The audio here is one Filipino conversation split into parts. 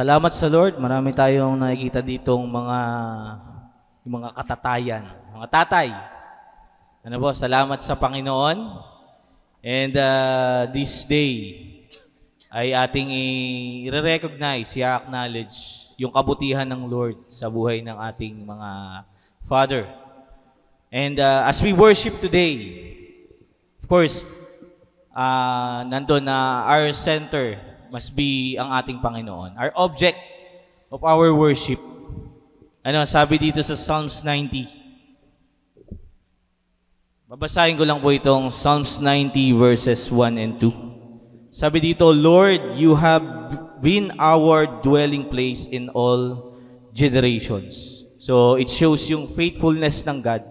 Salamat sa Lord. Marami tayong nakikita ditong yung mga katatayan, mga tatay. Ano po, salamat sa Panginoon. And this day ay ating i-recognize, i-acknowledge yung kabutihan ng Lord sa buhay ng ating mga Father. And as we worship today, of course, nandun na our center must be ang ating Panginoon. Our object of our worship. Ano, sabi dito sa Psalms 90. Babasahin ko lang po itong Psalms 90 verses 1 and 2. Sabi dito, Lord, you have been our dwelling place in all generations. So, it shows yung faithfulness ng God,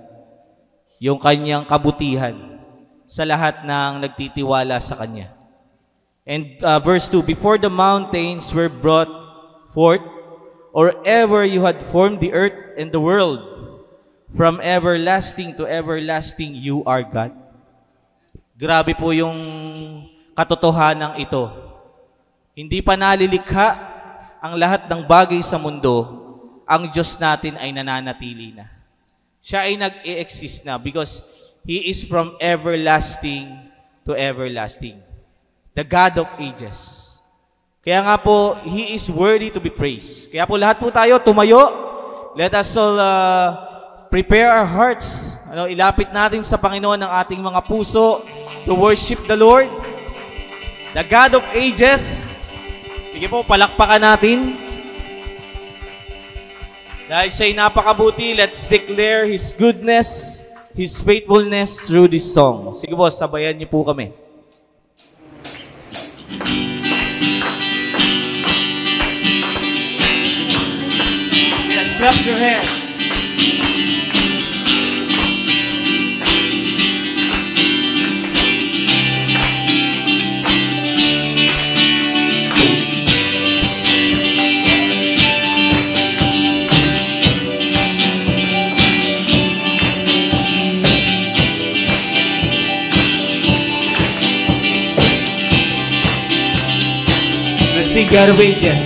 yung kanyang kabutihan sa lahat ng nagtitiwala sa Kanya. And verse 2, before the mountains were brought forth, or ever you had formed the earth and the world, from everlasting to everlasting, you are God. Grabe po yung katotohanan ito. Hindi pa nalilikha ang lahat ng bagay sa mundo, ang Diyos natin ay nananatili na. Siya ay nag-e-exist na because He is from everlasting to everlasting. The God of ages. Kaya nga po, He is worthy to be praised. Kaya po lahat po tayo tumayo. Let us all prepare our hearts. Ilapit natin sa Panginoon ang ating mga puso to worship the Lord. The God of ages. Sige po, palakpakan natin. Dahil siya'y napakabuti, let's declare His goodness, His faithfulness through this song. Sige po, sabayan niyo po kami. Yes, clap your hands. Sing God of ages.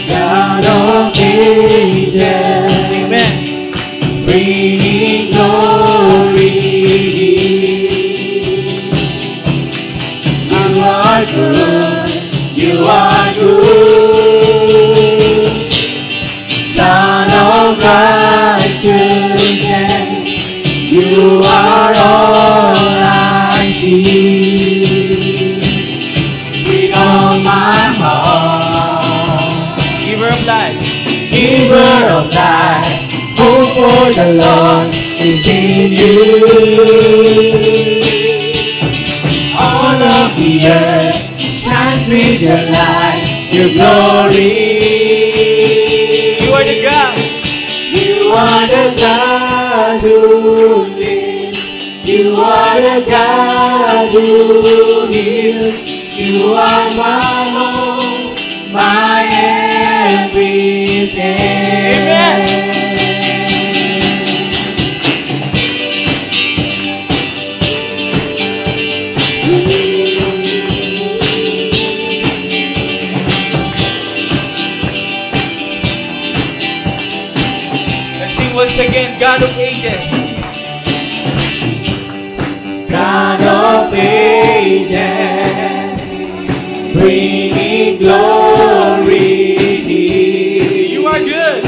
God of ages. Amen. Bringing glory. You are good. You are good. Son of righteousness. You are all I see. On my heart, Giver of life, Giver of life, hope for the lost is in you. All of the earth shines with your light, your glory. You are the God. You are the God who lives. You are the God who heals. You are my home, my everything. Amen. Let's sing once again, God of ages. God of ages. Bringing glory. You are good.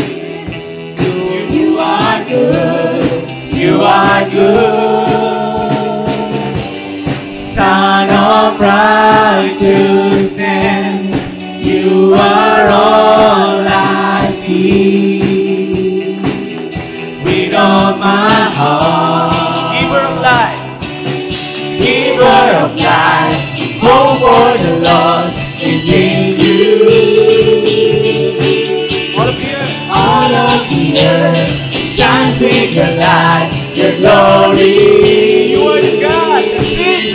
You are good. You are good. Son of righteousness. You are all I see. With all my heart. Giver of life. Giver of life. Hope for the lost is in you. All of the earth. All of the earth shines with your light, your glory. You are the God. That's it.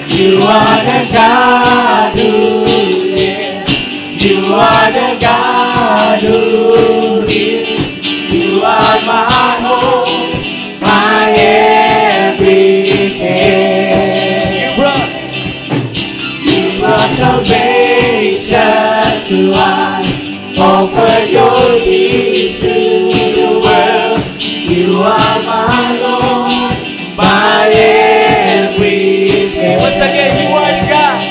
You are the God who lives. You are the God who lives. You are my home, my everything. You brought salvation your peace to the world. You are my Lord, my everything. Once again, you are the God.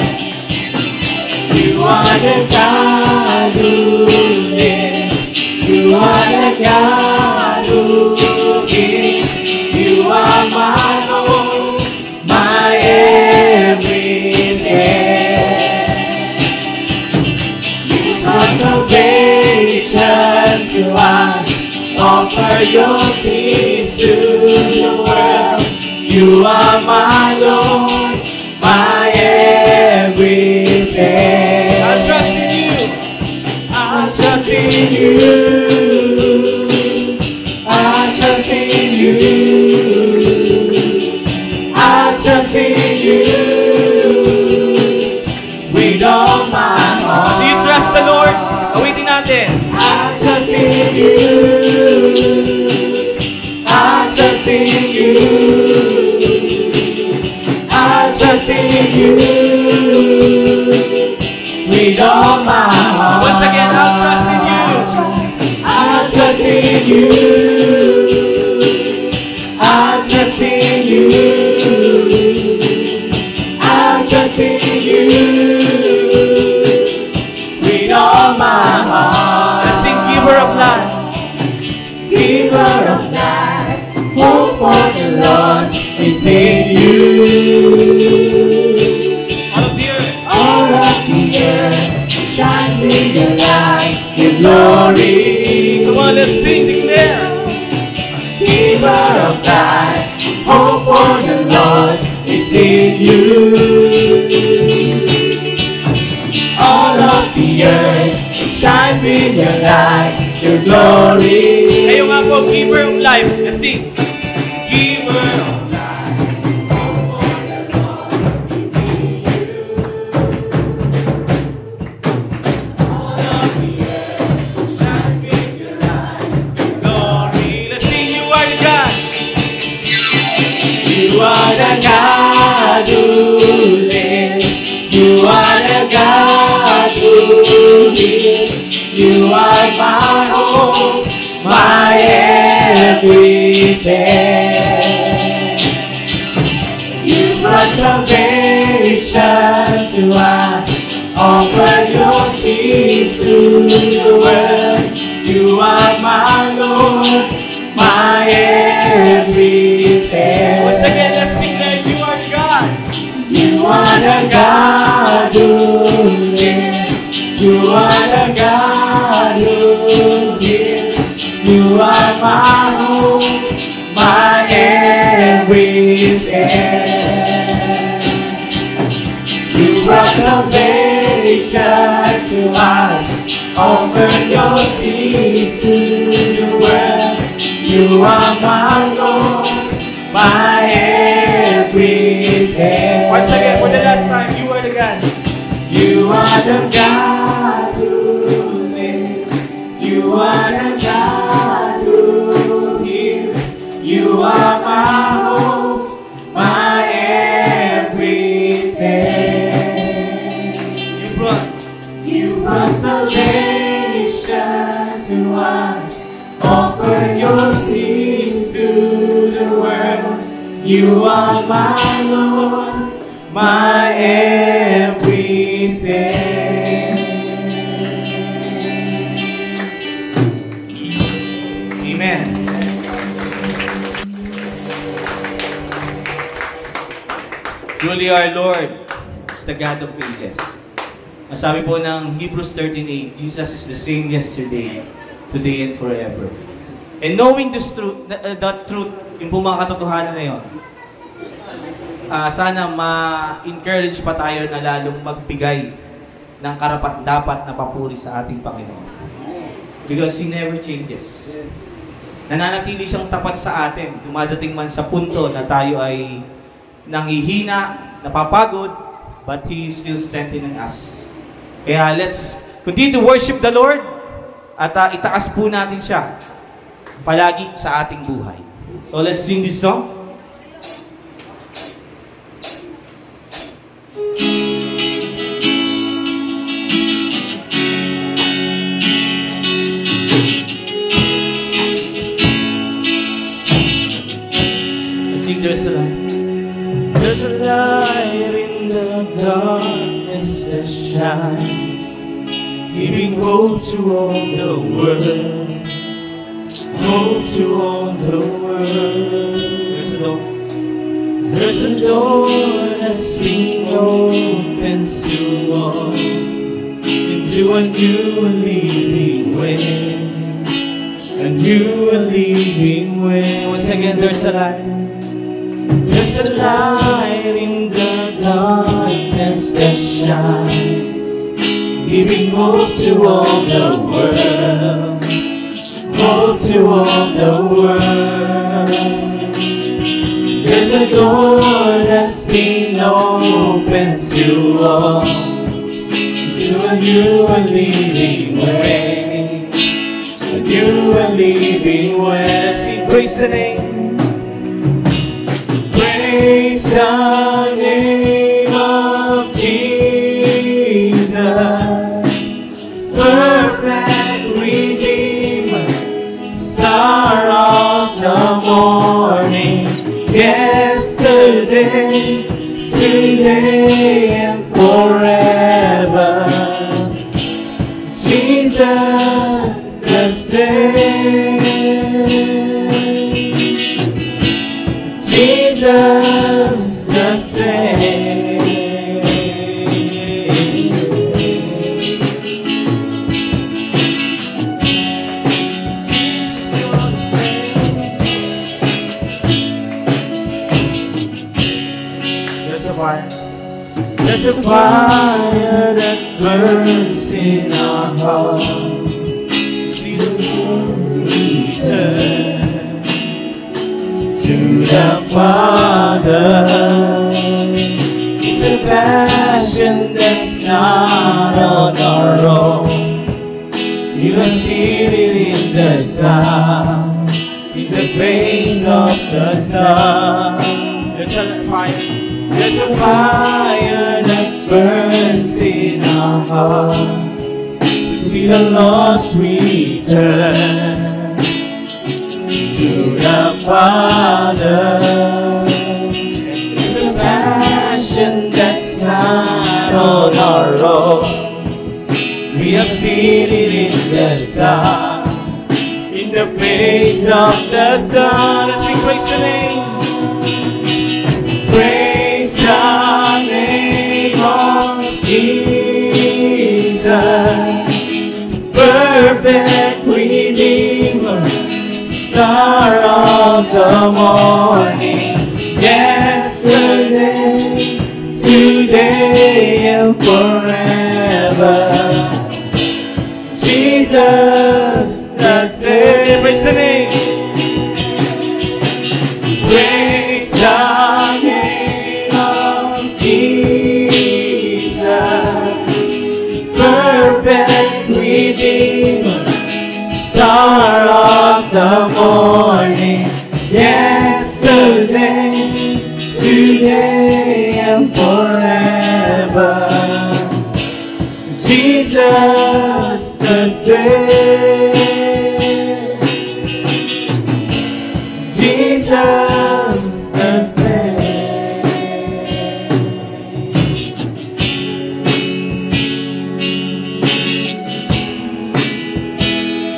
You are the God who lives. You are the God who gives. You are my Lord, my everything. You brought salvation to us. Offer your peace to the world. You are my Lord, my everything. I trust in you. I trust in you. I trust in you. I trust in you. With all my heart. Do you trust the Lord? Awitin natin. I trust in you. I trust in you. I trust in you. With all my heart. Once again, I'll trust in you. I trust in you. I trust in you. I trust in you. With all my heart. Let's sing Giver of Life. Giver of life, hope for the lost is in you. All of the earth. All of the earth shines in your light, your glory. Come on, let's sing, declare. Giver of life, hope for the lost is in you. All of the earth shines in your light, your glory. Kayo nga po, Giver of Life. Let's sing. Giver of Life. All of the earth shines in your light, your glory. Let's sing, you are the God. You are the God who lives. You are the God who gives. You are my hope, my everything. You brought salvation to us. Offer your peace to the world. You are my Lord, my everything. Once again, let's declare, you are the God. You are the God who lives. You are the God who gives. You are my hope, my everything. You brought salvation to us. Offer your peace to the world. You are my Lord, my everything. Once again, for the last time, you are the God. You are the God who lives. You are the God who heals. You are my hope, my everything. You brought salvation to us. Offer your peace to the world. You are my Lord, my everything. Amen. Truly our Lord is the God of ages. Ang sabi po ng Hebrews 13:8, Jesus is the same yesterday, today, and forever. And knowing this truth, that truth, yung po mga katotohanan na yun, sana ma-encourage pa tayo na lalong magbigay ng karapat-dapat na papuri sa ating Panginoon. Because He never changes. Nananatili siyang tapat sa atin. Dumadating man sa punto na tayo ay nanghihina, napapagod, but He is still strengthening us. Kaya let's continue to worship the Lord at itaas po natin siya palagi sa ating buhay. So let's sing this song. giving hope to all the world, hope to all the world. There's a door that's being opened to all, into a new and living way, a new and living way. Once again, there's a light. There's a light in the darkness that shines, giving hope to all the world, hope to all the world. There's a door that's been opened to all, to a new and living way, a new and living way. Let's sing, praise the name, praise the name of Jesus, perfect Redeemer, star of the morning. Yesterday, today, and forever, Jesus the same, Jesus the same. Jesus, you're the same. There's a fire that burns in our hearts. See the return to the Father. It's a passion that's not on our own. You have seen it in the sun, in the face of the sun. There's a fire. There's a fire that burns in our hearts to see the lost return to the Father. It's a passion that's not on our own. We have seen it in the sun, in the face of the sun. Let's sing, praise the name. Praise the name of Jesus, perfect Redeemer, star of the morning. Yesterday, today, and forever, Jesus the same. Praise the name. Praise the name of Jesus, perfect Redeemer, star of the morning. Yesterday, today, and forever, Jesus the same, Jesus the same.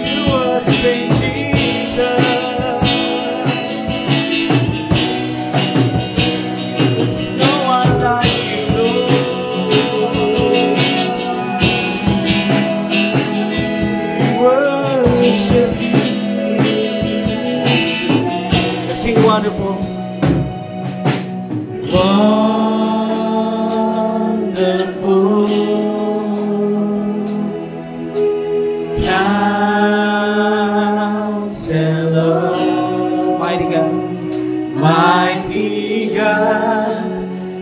You are the same, Jesus. There's no one like you, Lord. We worship you. Let's sing wonderful. Wonderful Counselor, mighty God, mighty God,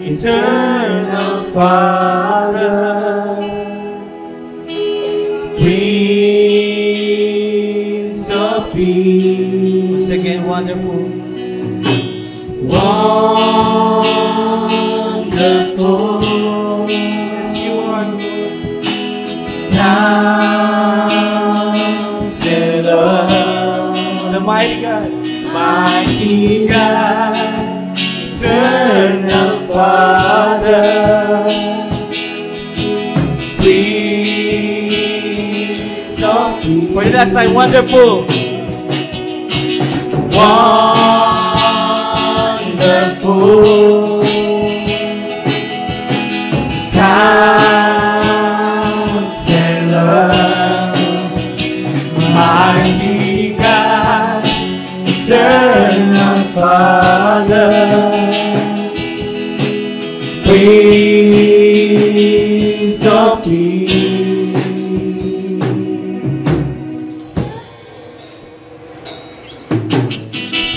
eternal Father, Prince of Peace. Once again, wonderful. Wonderful, yes you are, Counselor, the mighty God, eternal Father, Prince For the last time, wonderful. Wonderful. Counselor, mighty God, eternal Father, Prince of Peace.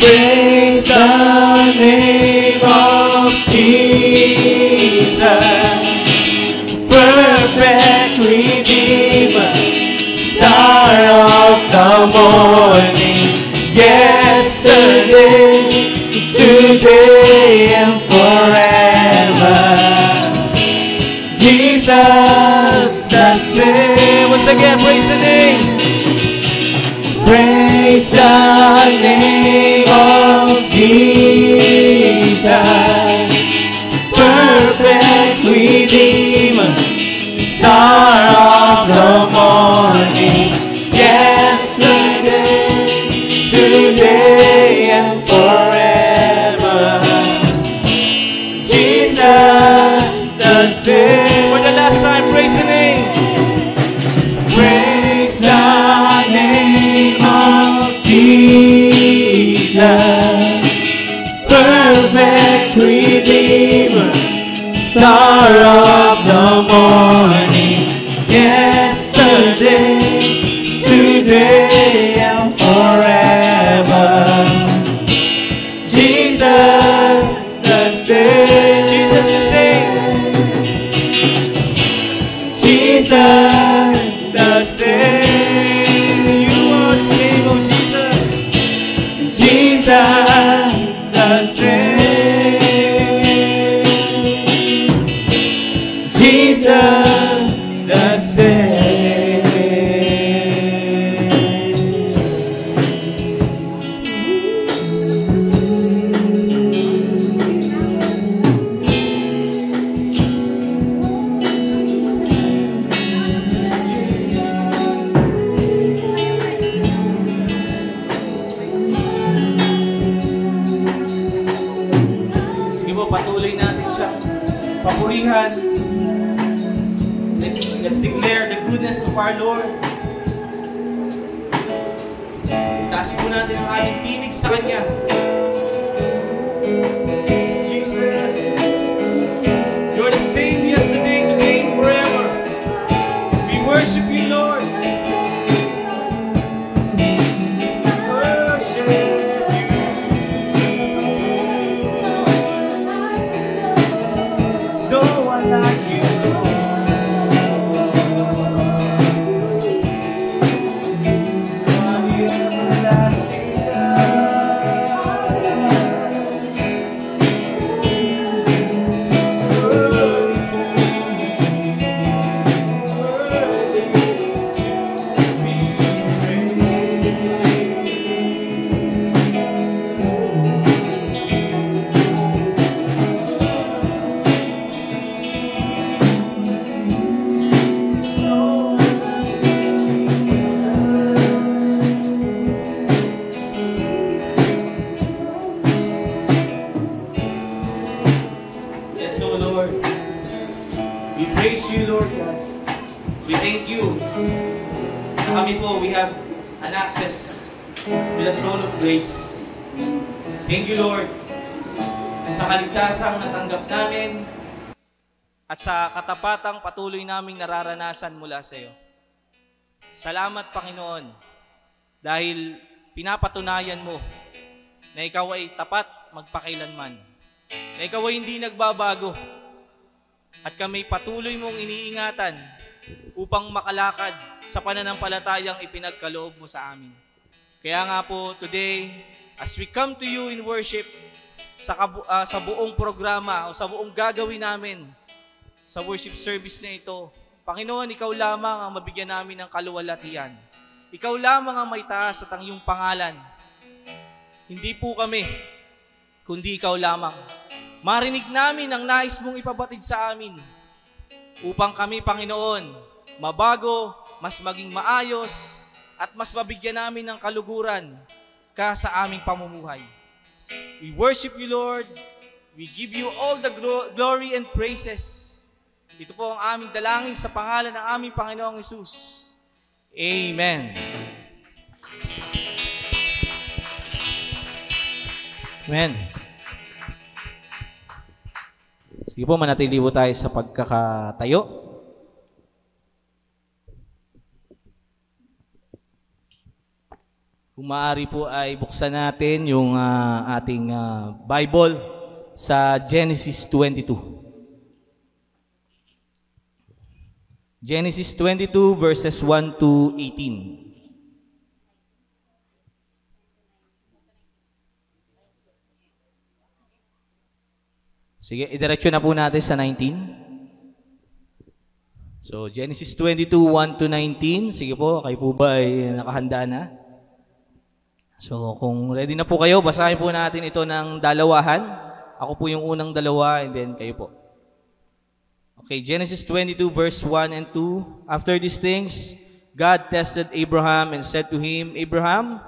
Praise the name of Jesus, perfect Redeemer, star of the morning, yesterday, today, and forever. Jesus the same. Once again, praise the name. Praise the name of Jesus, perfect Redeemer, star of the morning, yesterday, today, and forever. Jesus the same. For the last time, praise the name. Praise the name of Jesus, perfect Redeemer, star of the morning, yesterday, today, and forever. Jesus the same. Jesus the same. Jesus the same. You are the same, oh Jesus. Jesus the same. Jesus the same. Sige po, patuloy natin siyang papurihan. Let's declare the goodness of our Lord. Taas po natin ang ating tinig sa Kanya. Jesus, you're the same yesterday, today, and forever. We worship you, Lord. Worship you. There's no one like you. Yes, O Lord. We praise you, Lord God. We thank you na kami po, we have an access to the throne of grace. Thank you, Lord, sa kaligtasang natanggap namin at sa katapatang patuloy naming nararanasan mula sa iyo. Salamat, Panginoon, dahil pinapatunayan mo na ikaw ay tapat magpakailanman, na ikaw ay hindi nagbabago, at kami patuloy mong iniingatan upang makalakad sa pananampalatayang ipinagkaloob mo sa amin. Kaya nga po, today, as we come to you in worship, sa buong programa o sa buong gagawin namin sa worship service na ito, Panginoon, ikaw lamang ang mabigyan namin ng kaluwalhatian. Ikaw lamang ang may taas at ang iyong pangalan. Hindi po kami, kundi ikaw lamang. Marinig namin ang nais mong ipabatid sa amin upang kami, Panginoon, mabago, mas maging maayos, at mas mabigyan namin ng kaluguran ka sa aming pamumuhay. We worship you, Lord. We give you all the glory and praises. Ito po ang aming dalangin sa pangalan ng aming Panginoong Hesus. Amen. Amen. Sige po, manatili po tayo sa pagkakatayo. Kung maaari po ay buksan natin yung ating Bible sa Genesis 22. Genesis 22 verses 1 to 18. Sige, idiretso na po natin sa 19. So, Genesis 22, 1 to 19. Sige po, kayo po ba ay nakahanda na? So, kung ready na po kayo, basahin po natin ito ng dalawahan. Ako po yung unang dalawa, and then kayo po. Okay, Genesis 22, verse 1 and 2. After these things, God tested Abraham and said to him, Abraham,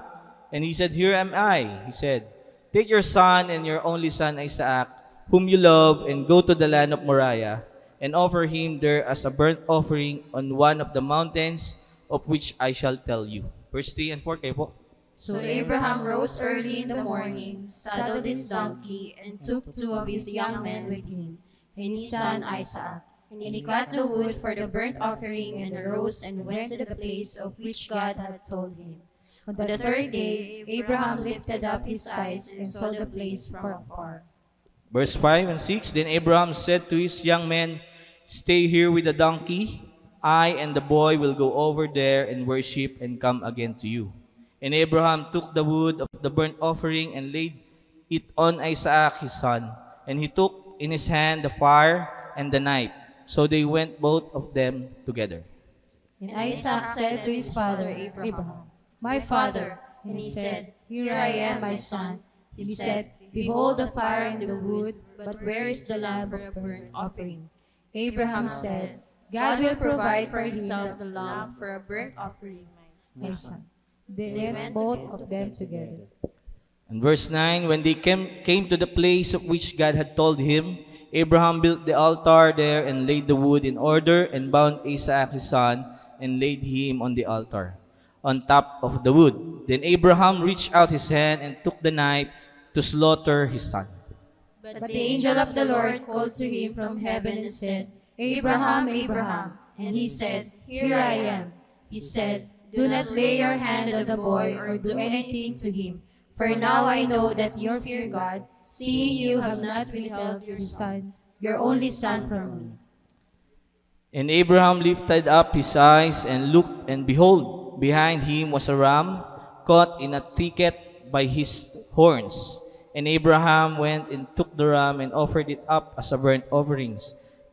and he said, Here am I. He said, Take your son and your only son Isaac, whom you love, and go to the land of Moriah, and offer him there as a burnt offering on one of the mountains of which I shall tell you. Verse 3 and 4, kayo po. So Abraham rose early in the morning, saddled his donkey, and took 2 of his young men with him, and his son Isaac. And he cut the wood for the burnt offering, and arose and went to the place of which God had told him. On the 3rd day, Abraham lifted up his eyes and saw the place from afar. Verse 5 and 6, Then Abraham said to his young men, Stay here with the donkey. I and the boy will go over there and worship and come again to you. And Abraham took the wood of the burnt offering and laid it on Isaac his son. And he took in his hand the fire and the knife. So they went both of them together. And Isaac said to his father Abraham, My father. And he said, Here I am, my son. He said, Behold the fire and the wood, but where is the lamb for a burnt offering? Abraham said, God will provide for himself the lamb for a burnt offering, my son. They went both of them together. And verse 9, When they came to the place of which God had told him, Abraham built the altar there and laid the wood in order and bound Isaac his son and laid him on the altar on top of the wood. Then Abraham reached out his hand and took the knife to slaughter his son. But the angel of the Lord called to him from heaven and said, Abraham, Abraham. And he said, Here I am. He said, Do not lay your hand on the boy or do anything to him. For now I know that you fear God, seeing you have not withheld your son, your only son from me. And Abraham lifted up his eyes and looked, and behold, behind him was a ram caught in a thicket by his horns. And Abraham went and took the ram and offered it up as a burnt offering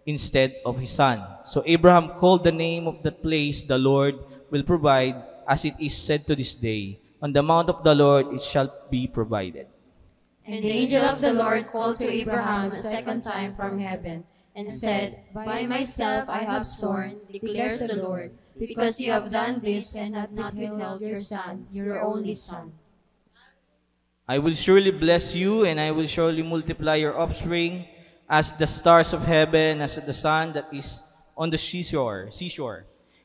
instead of his son. So Abraham called the name of that place, The Lord will provide, as it is said to this day, On the mount of the Lord it shall be provided. And the angel of the Lord called to Abraham a second time from heaven, and said, By myself I have sworn, declares the Lord, because you have done this and have not withheld your son, your only son. I will surely bless you, and I will surely multiply your offspring as the stars of heaven, as the sun that is on the seashore.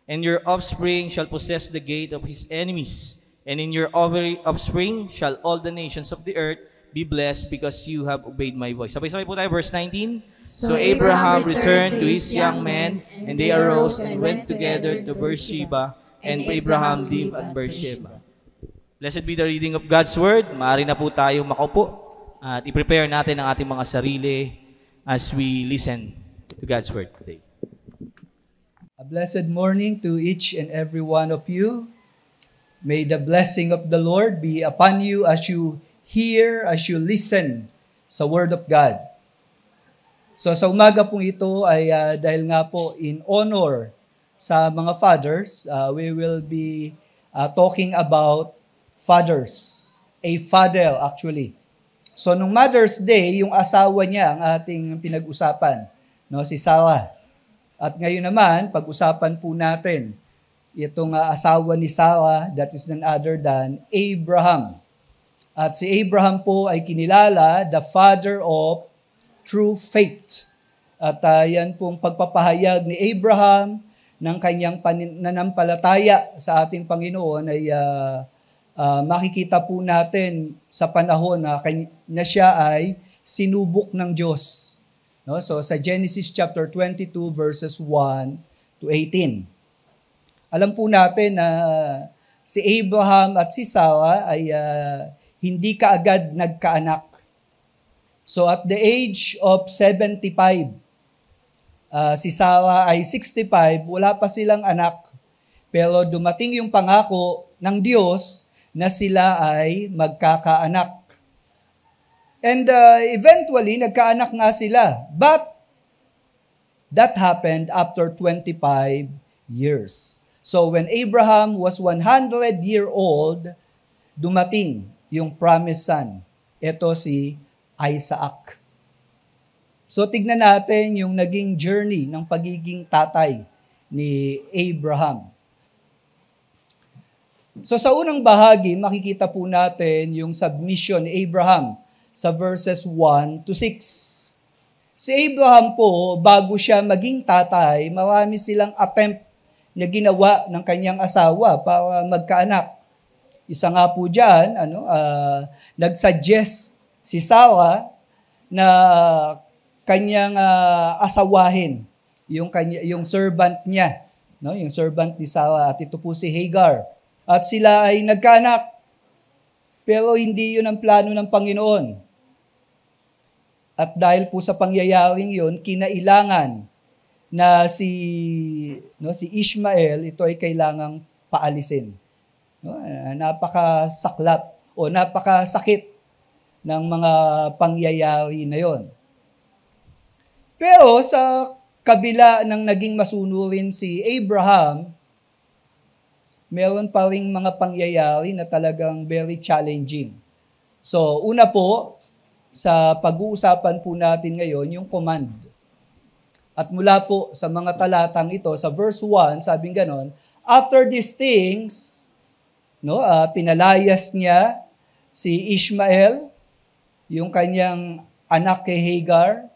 And your offspring shall possess the gate of his enemies. And in your offspring shall all the nations of the earth be blessed, because you have obeyed my voice. Sabay-sabay po tayo, verse 19. So Abraham returned to his young men, and they arose and went together to Beersheba, and Abraham lived at Beersheba. Blessed be the reading of God's Word. Maaari na po tayo makaupo at i-prepare natin ang ating mga sarili as we listen to God's Word today. A blessed morning to each and every one of you. May the blessing of the Lord be upon you as you hear, as you listen sa Word of God. So sa umaga pong ito ay dahil nga po in honor sa mga fathers, we will be talking about fathers. A fadel actually. So nung Mother's Day, yung asawa niya ang ating pinag-usapan, no, si Sarah. At ngayon naman, pag-usapan po natin itong asawa ni Sarah, that is none other than Abraham. At si Abraham po ay kinilala, the father of true faith. At yan pong pagpapahayag ni Abraham ng kanyang pananampalataya sa ating Panginoon ay makikita po natin sa panahon na siya ay sinubok ng Diyos. No? So sa Genesis chapter 22 verses 1 to 18. Alam po natin na si Abraham at si Sarah ay hindi kaagad nagkaanak. So at the age of 75, si Sarah ay 65, wala pa silang anak. Pero dumating yung pangako ng Diyos na sila ay magkakaanak. And eventually, nagkaanak nga sila. But that happened after 25 years. So when Abraham was 100-year-old, dumating yung promised son. Ito si Isaac. So tignan natin yung naging journey ng pagiging tatay ni Abraham. So sa unang bahagi, makikita po natin yung submission ni Abraham sa verses 1 to 6. Si Abraham po, bago siya maging tatay, marami silang attempt na ginawa ng kanyang asawa para magkaanak. Isa nga po dyan, nagsuggest si Sarah na kanyang asawahin yung servant niya, no? Yung servant ni Sarah, at ito po si Hagar. At sila ay nagkaanak, pero hindi yun ang plano ng Panginoon. At dahil po sa pangyayaring yun, kinailangan na si Ishmael, ito ay kailangang paalisin. No? Napakasaklap o napakasakit ng mga pangyayari na yon. Pero sa kabila ng naging masunurin si Abraham, meron pa ring mga pangyayari na talagang very challenging. So, una po, sa pag-uusapan po natin ngayon, yung command. At mula po sa mga talatang ito, sa verse 1, sabing ganon, after these things, pinalayas niya si Ishmael, yung kanyang anak kay Hagar.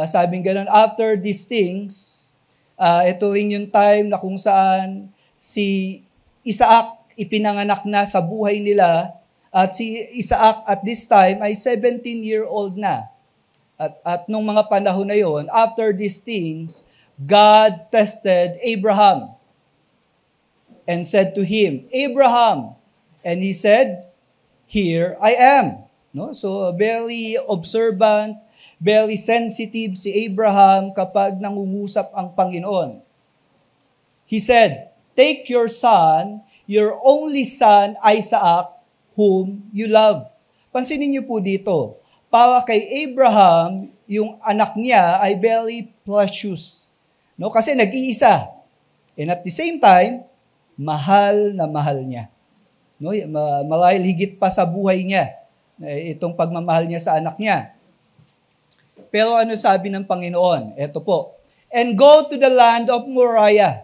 Sabing ganon, after these things, ito rin yung time na kung saan si Isaac ipinanganak na sa buhay nila, at si Isaac at this time ay 17-year-old na. At nung mga panahon na yon, after these things, God tested Abraham and said to him, Abraham, and he said, here I am. No? So very observant, very sensitive si Abraham kapag nangungusap ang Panginoon. He said, take your son, your only son, Isaac, whom you love. Pansinin niyo po dito, para kay Abraham, yung anak niya ay very precious. No? Kasi nag-iisa. And at the same time, mahal na mahal niya. No? Marahil higit pa sa buhay niya, itong pagmamahal niya sa anak niya. Pero ano sabi ng Panginoon? Ito po, and go to the land of Moriah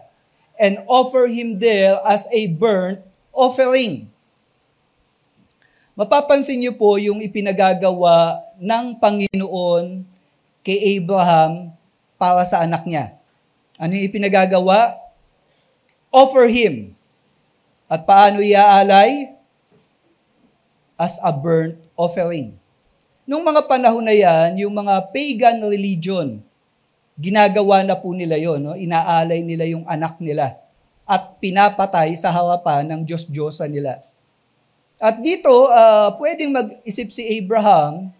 and offer him there as a burnt offering. Mapapansin niyo po yung ipinagagawa ng Panginoon kay Abraham para sa anak niya. Ano yung ipinagagawa? Offer him. At paano iaalay? As a burnt offering. Nung mga panahon na yan, yung mga pagan religion, ginagawa na po nila yon, no? Inaalay nila yung anak nila at pinapatay sa harapan ng Diyos-Diyosa nila. At dito, pwedeng mag-isip si Abraham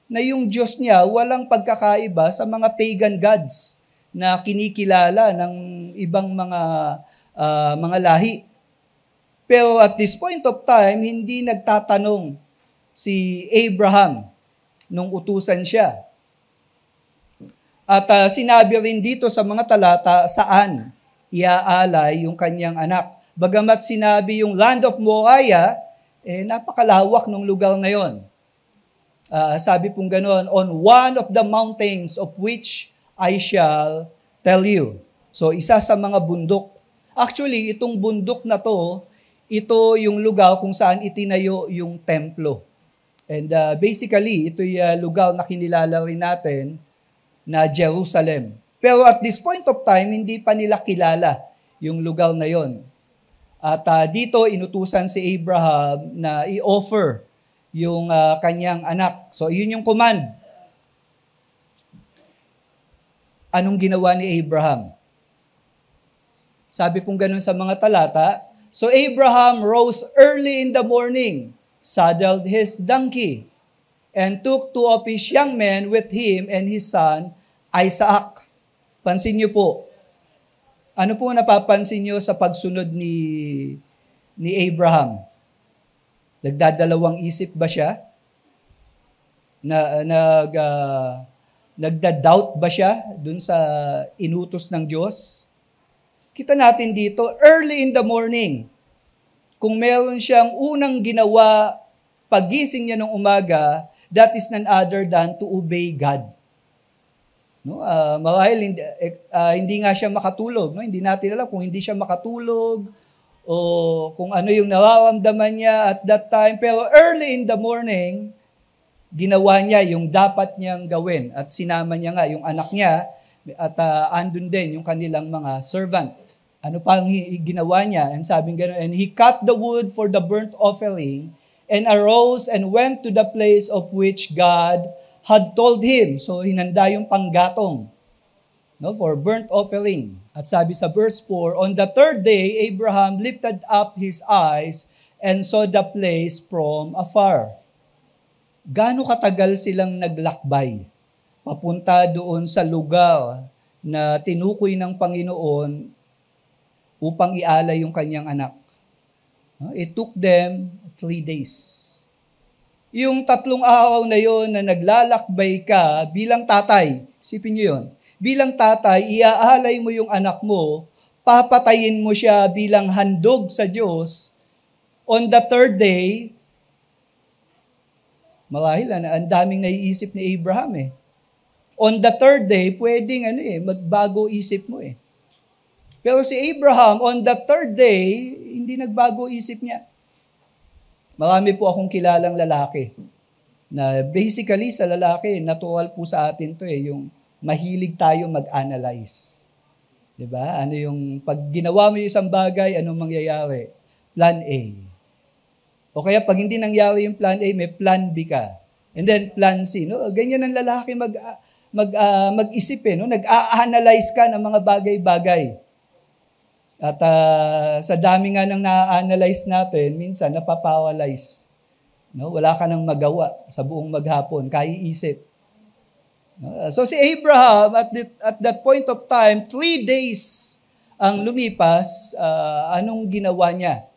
na yung Diyos niya walang pagkakaiba sa mga pagan gods na kinikilala ng ibang mga lahi. Pero at this point of time, hindi nagtatanong si Abraham nung utusan siya. At sinabi rin dito sa mga talata saan iaalay yung kanyang anak. Bagamat sinabi yung land of Moriah, napakalawak ng lugar na yon. Sabi pong gano'n, on one of the mountains of which I shall tell you. So isa sa mga bundok Actually, itong bundok na to, ito yung lugar kung saan itinayo yung templo. And basically, ito yung lugar na kinilala rin natin na Jerusalem. Pero at this point of time, hindi pa nila kilala yung lugar na yon. At dito, inutusan si Abraham na i-offer yung kanyang anak. So, yun yung command. Anong ginawa ni Abraham? Sabi pong ganun sa mga talata, so Abraham rose early in the morning, saddled his donkey, and took two of his young men with him and his son, Isaac. Pansin niyo po, ano po napapansin niyo sa pagsunod ni Abraham? Nagdadalawang isip ba siya? Nagda-doubt ba siya dun sa inutos ng Diyos? Kita natin dito, early in the morning, kung meron siyang unang ginawa pagising niya ng umaga, that is none other than to obey God. No? Marahil hindi nga siya makatulog. No? Hindi natin alam kung hindi siya makatulog o kung ano yung nararamdaman niya at that time. Pero early in the morning, ginawa niya yung dapat niyang gawin at sinama niya nga yung anak niya at andun din yung kanilang mga servant. Ano pa ang ginawa niya? And sabing gano'n, and he cut the wood for the burnt offering and arose and went to the place of which God had told him. So hinanda yung panggatong, no, for burnt offering. At sabi sa verse 4, on the third day, Abraham lifted up his eyes and saw the place from afar. Gaano katagal silang naglakbay papunta doon sa lugar na tinukoy ng Panginoon upang ialay yung kanyang anak? It took them 3 days. Yung 3 araw na yon na naglalakbay ka bilang tatay, isipin nyo yun, bilang tatay, iaalay mo yung anak mo, papatayin mo siya bilang handog sa Diyos. On the third day, marahil, ang daming naiisip ni Abraham eh. On the third day, pwedeng magbago isip mo eh. Pero si Abraham, on the third day, hindi nagbago isip niya. Marami po akong kilalang lalaki na basically sa lalaki, natural po sa atin to eh, yung mahilig tayo mag-analyze. Diba? Ano yung, pag ginawa mo yung isang bagay, anong mangyayari? Plan A. O kaya pag hindi nangyari yung plan A, may plan B ka. And then plan C. No? Ganyan ang lalaki mag-isip eh. No? Nag-a-analyze ka ng mga bagay-bagay. At sa dami nga ng na-analyze natin, minsan napaparalyze. No? Wala ka nang magawa sa buong maghapon, kaiisip. No? So si Abraham, at that point of time, 3 days ang lumipas, anong ginawa niya?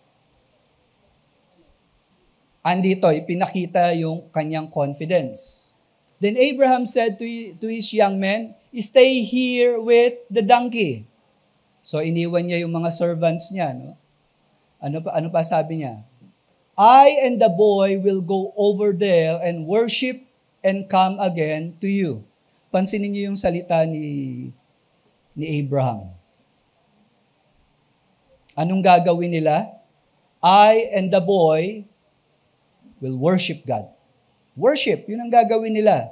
Andito, ipinakita yung kanyang confidence. Then Abraham said to his young men, stay here with the donkey. So iniwan niya yung mga servants niya. No? Ano pa sabi niya? I and the boy will go over there and worship and come again to you. Pansinin niyo yung salita ni Abraham. Anong gagawin nila? I and the boy will worship God. Worship, yun ang gagawin nila.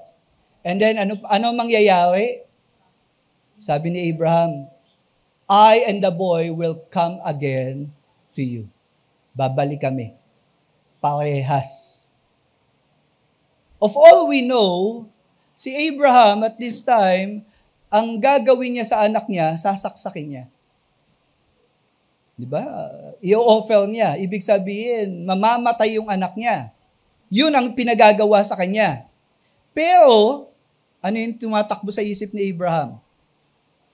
And then, ano mangyayari? Sabi ni Abraham, I and the boy will come again to you. Babalik kami. Parehas. Of all we know, si Abraham at this time, ang gagawin niya sa anak niya, sasaksakin niya. Diba? I-offer niya. Ibig sabihin, mamamatay yung anak niya. Yun ang pinagagawa sa kanya. Pero, ano yung tumatakbo sa isip ni Abraham?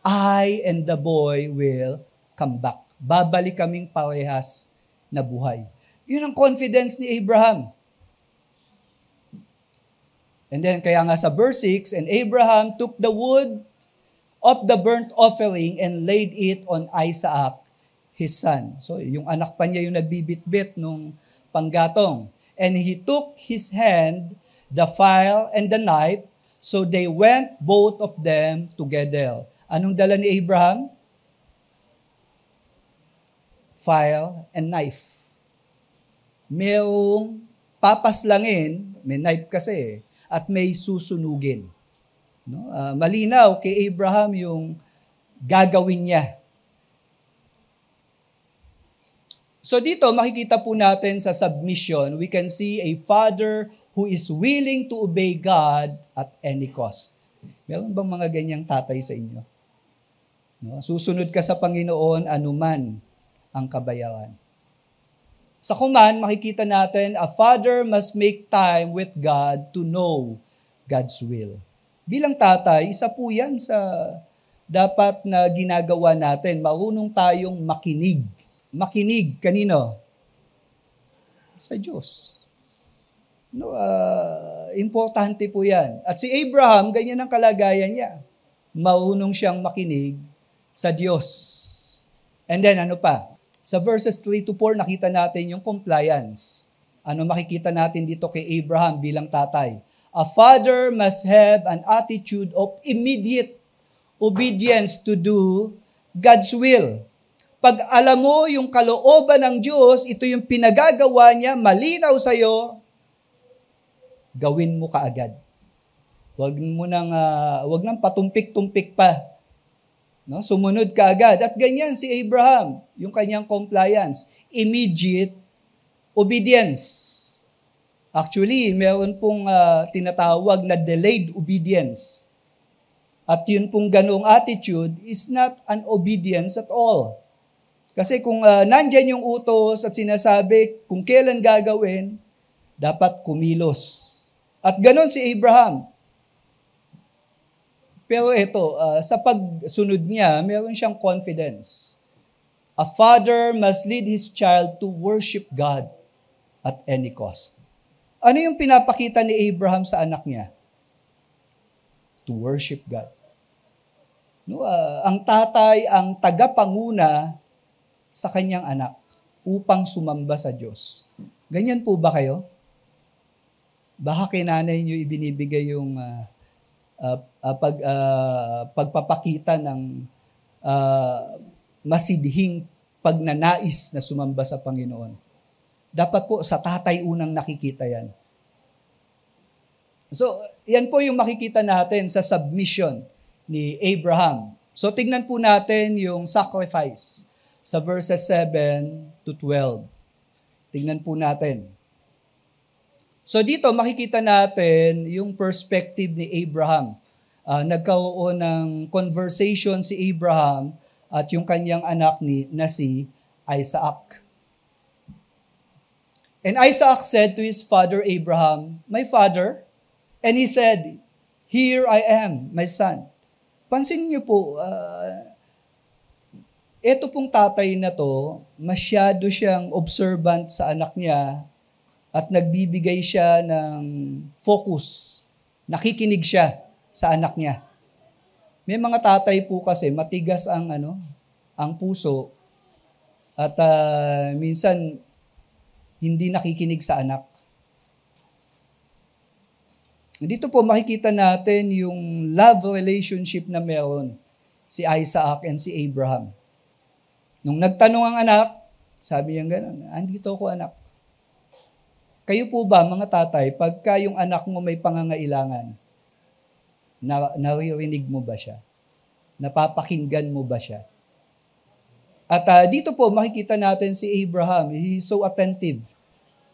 I and the boy will come back. Babalik kaming parehas na buhay. Yun ang confidence ni Abraham. And then, kaya nga sa verse 6, and Abraham took the wood of the burnt offering and laid it on Isaac, his son. So, yung anak pa niya yung nagbibitbit nung panggatong. And he took his hand, the file and the knife, so they went both of them together. Anong dala ni Abraham? file, and knife. Mayroong papaslangin, may knife kasi, at may susunugin. No? Malinaw kay Abraham yung gagawin niya. So dito, makikita po natin sa submission, we can see a father who is willing to obey God at any cost. Meron bang mga ganyang tatay sa inyo? No? Susunod ka sa Panginoon, anuman ang kabayaran. Sa command, makikita natin, a father must make time with God to know God's will. Bilang tatay, isa po yan sa dapat na ginagawa natin. Marunong tayong makinig. Makinig, kanino? Sa Diyos. No, importante po yan. At si Abraham, ganyan ang kalagayan niya. Marunong siyang makinig sa Diyos. And then ano pa? Sa verses 3 to 4, nakita natin yung compliance. Ano makikita natin dito kay Abraham bilang tatay? A father must have an attitude of immediate obedience to do God's will. Pag alam mo yung kalooban ng Diyos, ito yung pinagagawa niya, malinaw sa'yo, gawin mo kaagad. Wag nang patumpik-tumpik pa. No? Sumunod kaagad. At ganyan si Abraham, yung kanyang compliance, immediate obedience. Actually, meron pong tinatawag na delayed obedience. At yun pong ganoong attitude is not an obedience at all. Kasi kung nandyan yung utos at sinasabi kung kailan gagawin, dapat kumilos. At ganon si Abraham. Pero ito, sa pagsunod niya, meron siyang confidence. A father must lead his child to worship God at any cost. Ano yung pinapakita ni Abraham sa anak niya? To worship God. No, ang tatay ang tagapanguna sa kanyang anak upang sumamba sa Diyos. Ganyan po ba kayo? Baka kay nanay niyo ibinibigay yung pagpapakita ng masidhing pagnanais na sumamba sa Panginoon. Dapat po sa tatay unang nakikita yan. So, yan po yung makikita natin sa submission ni Abraham. So, tignan po natin yung sacrifice sa verses 7 to 12. Tignan po natin. So dito makikita natin yung perspective ni Abraham. Nagkaroon ng conversation si Abraham at yung kanyang anak na si Isaac. And Isaac said to his father Abraham, "My father," and he said, "Here I am, my son." Pansin niyo po, ito pong tatay na to, masyado siyang observant sa anak niya at nagbibigay siya ng focus. Nakikinig siya sa anak niya. May mga tatay po kasi matigas ang puso at minsan hindi nakikinig sa anak. Dito po makikita natin yung love relationship na meron si Isaac and si Abraham. Nung nagtanong ang anak, sabi niya gano'n, "Andito ako anak." Kayo po ba mga tatay, pagka yung anak mo may pangangailangan, naririnig mo ba siya? Napapakinggan mo ba siya? At dito po makikita natin si Abraham, he is so attentive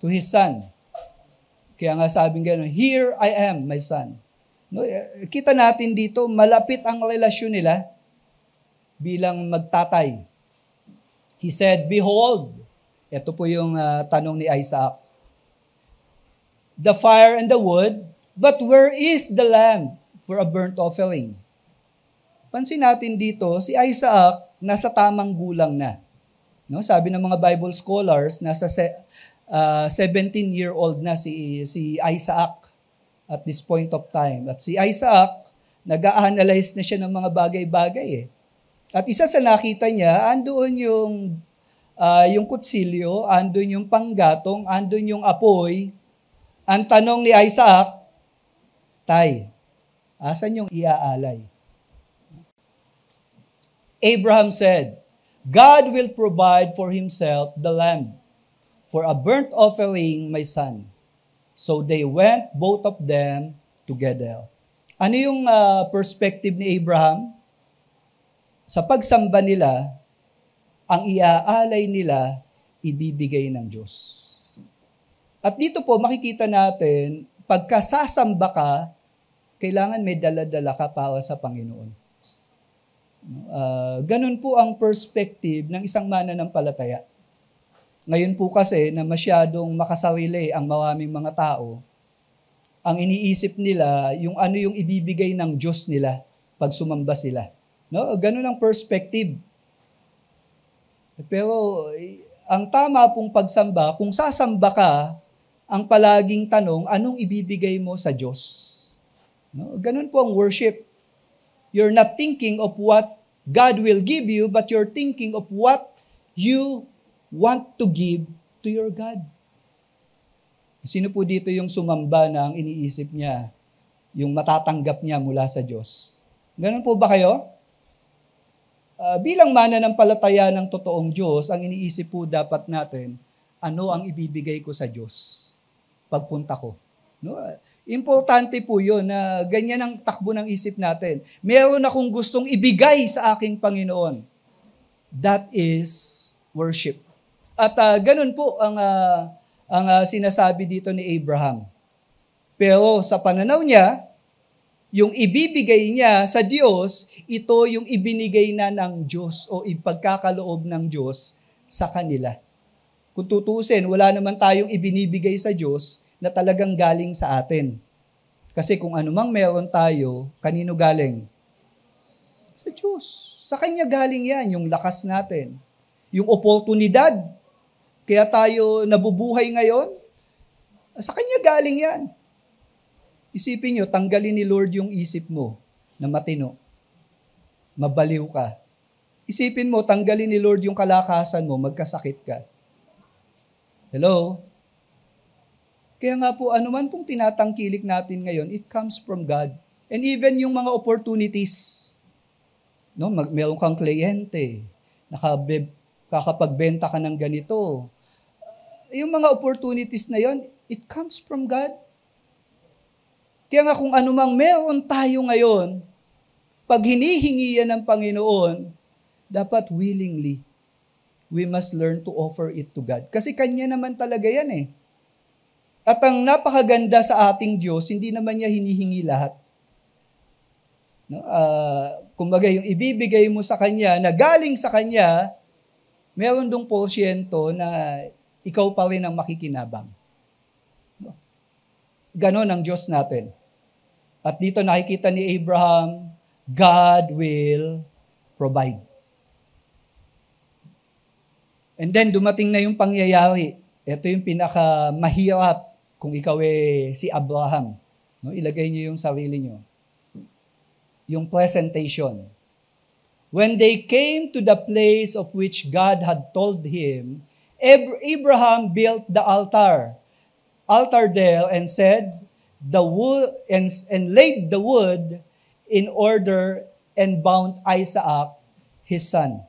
to his son. Kaya nga sabing gano'n, "Here I am, my son." No, kita natin dito, malapit ang relasyon nila bilang magtatay. He said, "Behold," ito po yung tanong ni Isaac, "the fire and the wood, but where is the lamb for a burnt offering?" Pansin natin dito, si Isaac nasa tamang gulang na. No, sabi ng mga Bible scholars, nasa 17-year-old na si Isaac at this point of time. At si Isaac, nag-a-analyze na siya ng mga bagay-bagay. At isa sa nakita niya, andoon yung kutsilyo, andun yung panggatong, andun yung apoy. Ang tanong ni Isaac, "Tay, asan yung iaalay?" Abraham said, God will provide for himself the lamb. For a burnt offering, my son. So they went, both of them, to Bethel. Ano yung perspective ni Abraham? Sa pagsamba nila, ang iaalay nila, ibibigay ng Diyos. At dito po, makikita natin, pagkasasamba ka, kailangan may dala-dala ka para sa Panginoon. Ganun po ang perspective ng isang mananampalataya. Ngayon po kasi na masyadong makasarili ang maraming mga tao, ang iniisip nila yung ano yung ibibigay ng Diyos nila pag sumamba sila. No? Ganun ang perspective. Pero ang tama pong pagsamba, kung sasamba ka, ang palaging tanong, anong ibibigay mo sa Diyos? No? Ganun po ang worship. You're not thinking of what God will give you, but you're thinking of what you want to give to your God. Sino po dito yung sumamba na ang iniisip niya, yung matatanggap niya mula sa Diyos? Ganun po ba kayo? Bilang mananampalataya ng totoong Diyos, ang iniisip po dapat natin, ano ang ibibigay ko sa Diyos pagpunta ko? No? Importante po yun na ganyan ang takbo ng isip natin. Meron akong gustong ibigay sa aking Panginoon. That is worship. At ganun po ang sinasabi dito ni Abraham. Pero sa pananaw niya, yung ibibigay niya sa Diyos, ito yung ibinigay na ng Diyos o ipagkakaloob ng Diyos sa kanila. Kung tutusin, wala naman tayong ibinibigay sa Diyos na talagang galing sa atin. Kasi kung anumang meron tayo, kanino galing? Sa Diyos. Sa Kanya galing yan, yung lakas natin. Yung oportunidad. Kaya tayo nabubuhay ngayon, sa Kanya galing yan. Isipin nyo, tanggalin ni Lord yung isip mo na matino. Mabaliw ka. Isipin mo, tanggalin ni Lord yung kalakasan mo, magkasakit ka. Hello? Kaya nga po, anuman pong tinatangkilik natin ngayon, it comes from God. And even yung mga opportunities, no, meron kang kliyente, kakapagbenta ka ng ganito. Yung mga opportunities na yon, it comes from God. Kaya nga kung anumang meron tayo ngayon, pag hinihingi yan ng Panginoon, dapat willingly, we must learn to offer it to God. Kasi Kanya naman talaga yan eh. At ang napakaganda sa ating Diyos, hindi naman niya hinihingi lahat. No? Kumbaga yung ibibigay mo sa Kanya, na galing sa Kanya, meron dong porsyento na ikaw pa rin ang makikinabang. No? Ganon ang Diyos natin. At dito nakikita ni Abraham, God will provide. And then dumating na yung pangyayari. Ito yung pinakamahirap kung ikaw si Abraham. No? Ilagay niyo yung sarili niyo. Yung presentation. When they came to the place of which God had told him, Abraham built the altar there and said, the wood and laid the wood in order and bound Isaac, his son.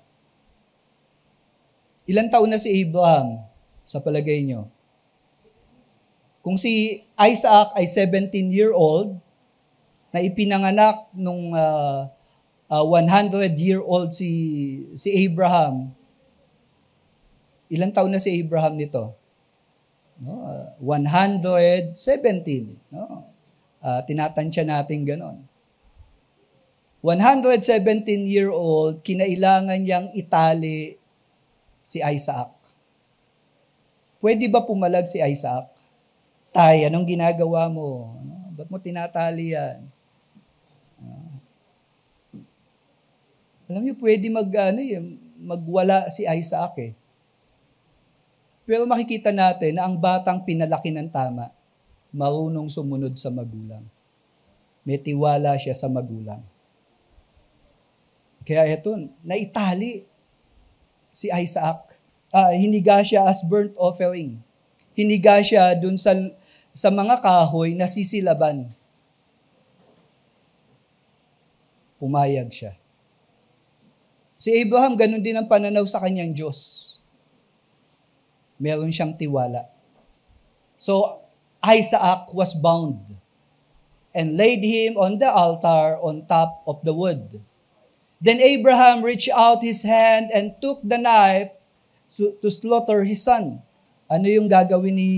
Ilan taon na si Abraham sa palagay nyo? Kung si Isaac ay 17-year-old, na ipinanganak nung 100-year-old si Abraham, ilan taon na si Abraham nito? No? 117. No? Tinatansya natin ganon. 117-year-old, kinailangan niyang itali si Isaac. Pwede ba pumalag si Isaac? Tay, anong ginagawa mo? Ba't mo tinatali yan? Alam niyo, pwede magwala si Isaac eh. Pero makikita natin na ang batang pinalaki ng tama, marunong sumunod sa magulang. May tiwala siya sa magulang. Kaya ito, naitali si Isaac. Hiniga siya as burnt offering. Hiniga siya dun sa mga kahoy na sisilaban. Pumayag siya. Si Abraham, ganun din ang pananaw sa kanyang Diyos. Meron siyang tiwala. So, Isaac was bound and laid him on the altar on top of the wood. Then Abraham reached out his hand and took the knife to slaughter his son. Ano yung gagawin ni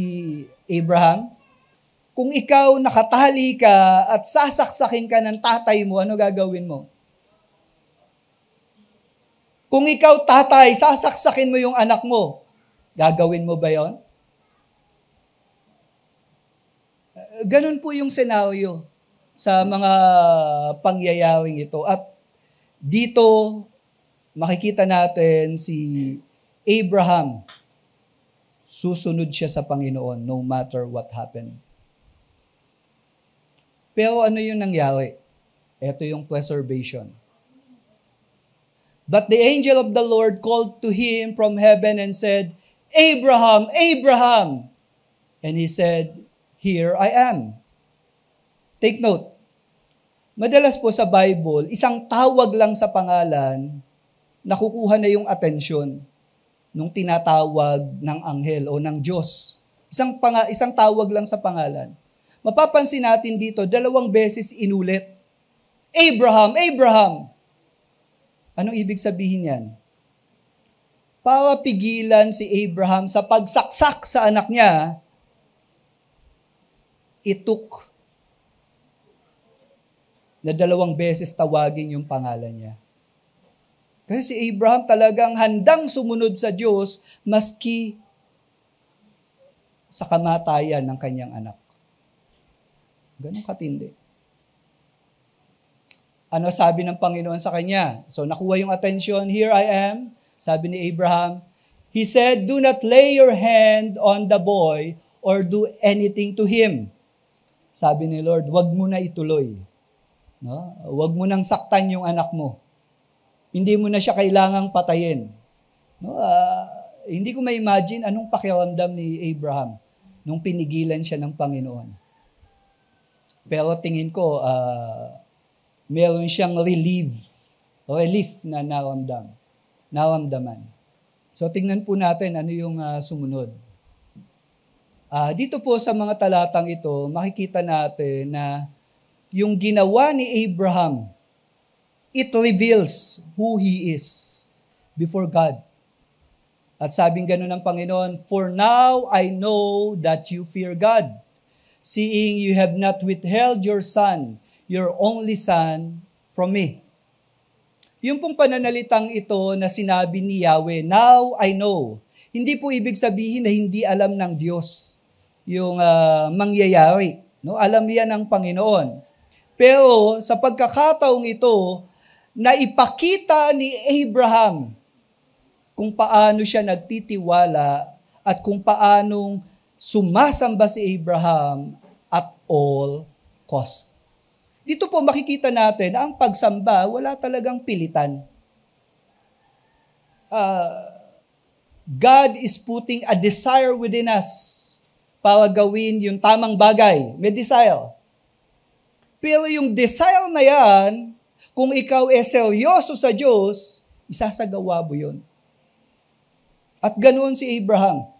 Abraham? Kung ikaw nakatali ka at sasaksakin ka ng tatay mo, ano gagawin mo? Kung ikaw tatay, sasaksakin mo yung anak mo, gagawin mo ba yon? Ganun po yung senaryo sa mga pangyayaring ito. At dito, makikita natin si Abraham, susunod siya sa Panginoon no matter what happened. Pero ano yung nangyari? Ito yung preservation. But the angel of the Lord called to him from heaven and said, Abraham, Abraham! And he said, Here I am. Take note. Madalas po sa Bible, isang tawag lang sa pangalan, nakukuha na yung atensyon nung tinatawag ng anghel o ng Diyos. Isang tawag lang sa pangalan. Mapapansin natin dito, 2 beses inulit. Abraham, Abraham! Anong ibig sabihin yan? Para pigilan si Abraham sa pagsaksak sa anak niya, ituk na 2 beses tawagin yung pangalan niya. Kasi si Abraham talagang handang sumunod sa Diyos maski sa kamatayan ng kanyang anak. Ganun katindi. Ano sabi ng Panginoon sa kanya? So nakuha yung attention, here I am, sabi ni Abraham. He said, do not lay your hand on the boy or do anything to him. Sabi ni Lord, wag mo na ituloy. No? Wag mo nang saktan yung anak mo. Hindi mo na siya kailangang patayin. No? Hindi ko ma-imagine anong pakiramdam ni Abraham nung pinigilan siya ng Panginoon. Pero tingin ko, meron siyang relief na naramdaman. So tingnan po natin ano yung sumunod. Dito po sa mga talatang ito, makikita natin na yung ginawa ni Abraham, it reveals who he is before God. At sabing ganun ng Panginoon, for now I know that you fear God, seeing you have not withheld your son, your only son, from me. Yung pong pananalitang ito na sinabi ni Yahweh, now I know. Hindi po ibig sabihin na hindi alam ng Diyos yung mangyayari. No? Alam yan ng Panginoon. Pero sa pagkakataong ito, naipakita ni Abraham kung paano siya nagtitiwala at kung paanong sumasamba si Abraham at all cost. Dito po makikita natin na ang pagsamba, wala talagang pilitan. God is putting a desire within us para gawin yung tamang bagay. May desire. Pero yung desire na yan, kung ikaw seryoso sa Diyos, isasagawa mo yun. At ganoon si Abraham.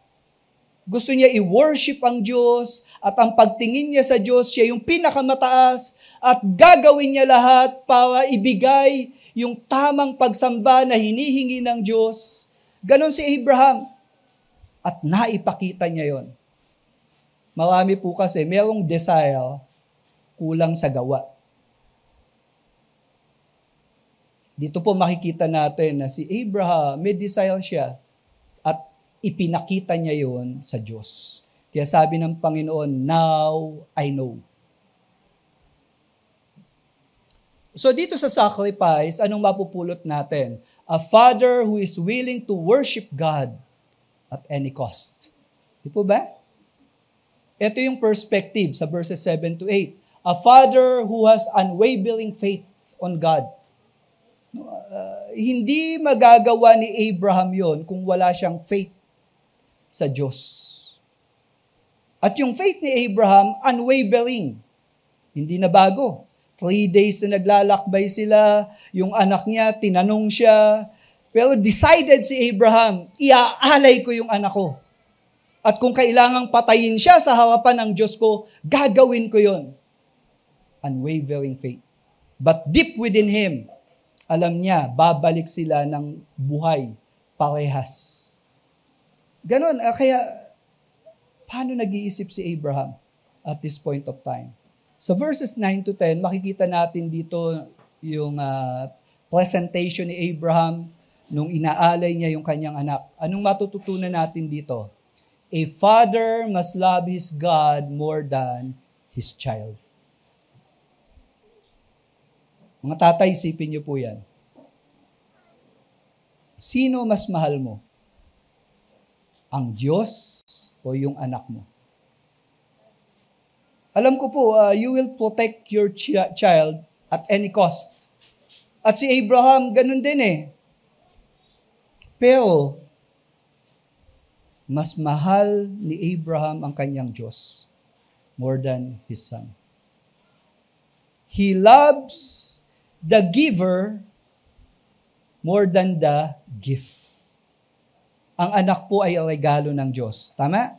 Gusto niya i-worship ang Diyos at ang pagtingin niya sa Diyos, siya yung pinakamataas at gagawin niya lahat para ibigay yung tamang pagsamba na hinihingi ng Diyos. Ganon si Abraham. At naipakita niya yon. Marami po kasi merong desire, kulang sa gawa. Dito po makikita natin na si Abraham, may desire siya at ipinakita niya yon sa Diyos. Kaya sabi ng Panginoon, now I know. So dito sa sacrifice, anong mapupulot natin? A father who is willing to worship God at any cost. Di po ba? Ito yung perspective sa verses 7 to 8. A father who has unwavering faith on God. Hindi magagawa ni Abraham yon kung wala siyang faith sa Diyos. At yung faith ni Abraham, unwavering. Hindi na bago. 3 days na naglalakbay sila, yung anak niya, tinanong siya, pero decided si Abraham, iaalay ko yung anak ko. At kung kailangang patayin siya sa harapan ng Diyos ko, gagawin ko yon. Unwavering faith. But deep within him, alam niya, babalik sila ng buhay, parehas. Ganon, kaya paano nag-iisip si Abraham at this point of time? Sa verses 9 to 10, makikita natin dito yung presentation ni Abraham nung inaalay niya yung kanyang anak. Anong matututunan natin dito? A father must love his God more than his child. Mga tatay, isipin niyo po yan. Sino mas mahal mo? Ang Diyos o yung anak mo? Alam ko po, you will protect your child at any cost. At si Abraham, ganun din eh. Pero, mas mahal ni Abraham ang kanyang Diyos more than his son. He loves the giver more than the gift. Ang anak po ay regalo ng Diyos. Tama?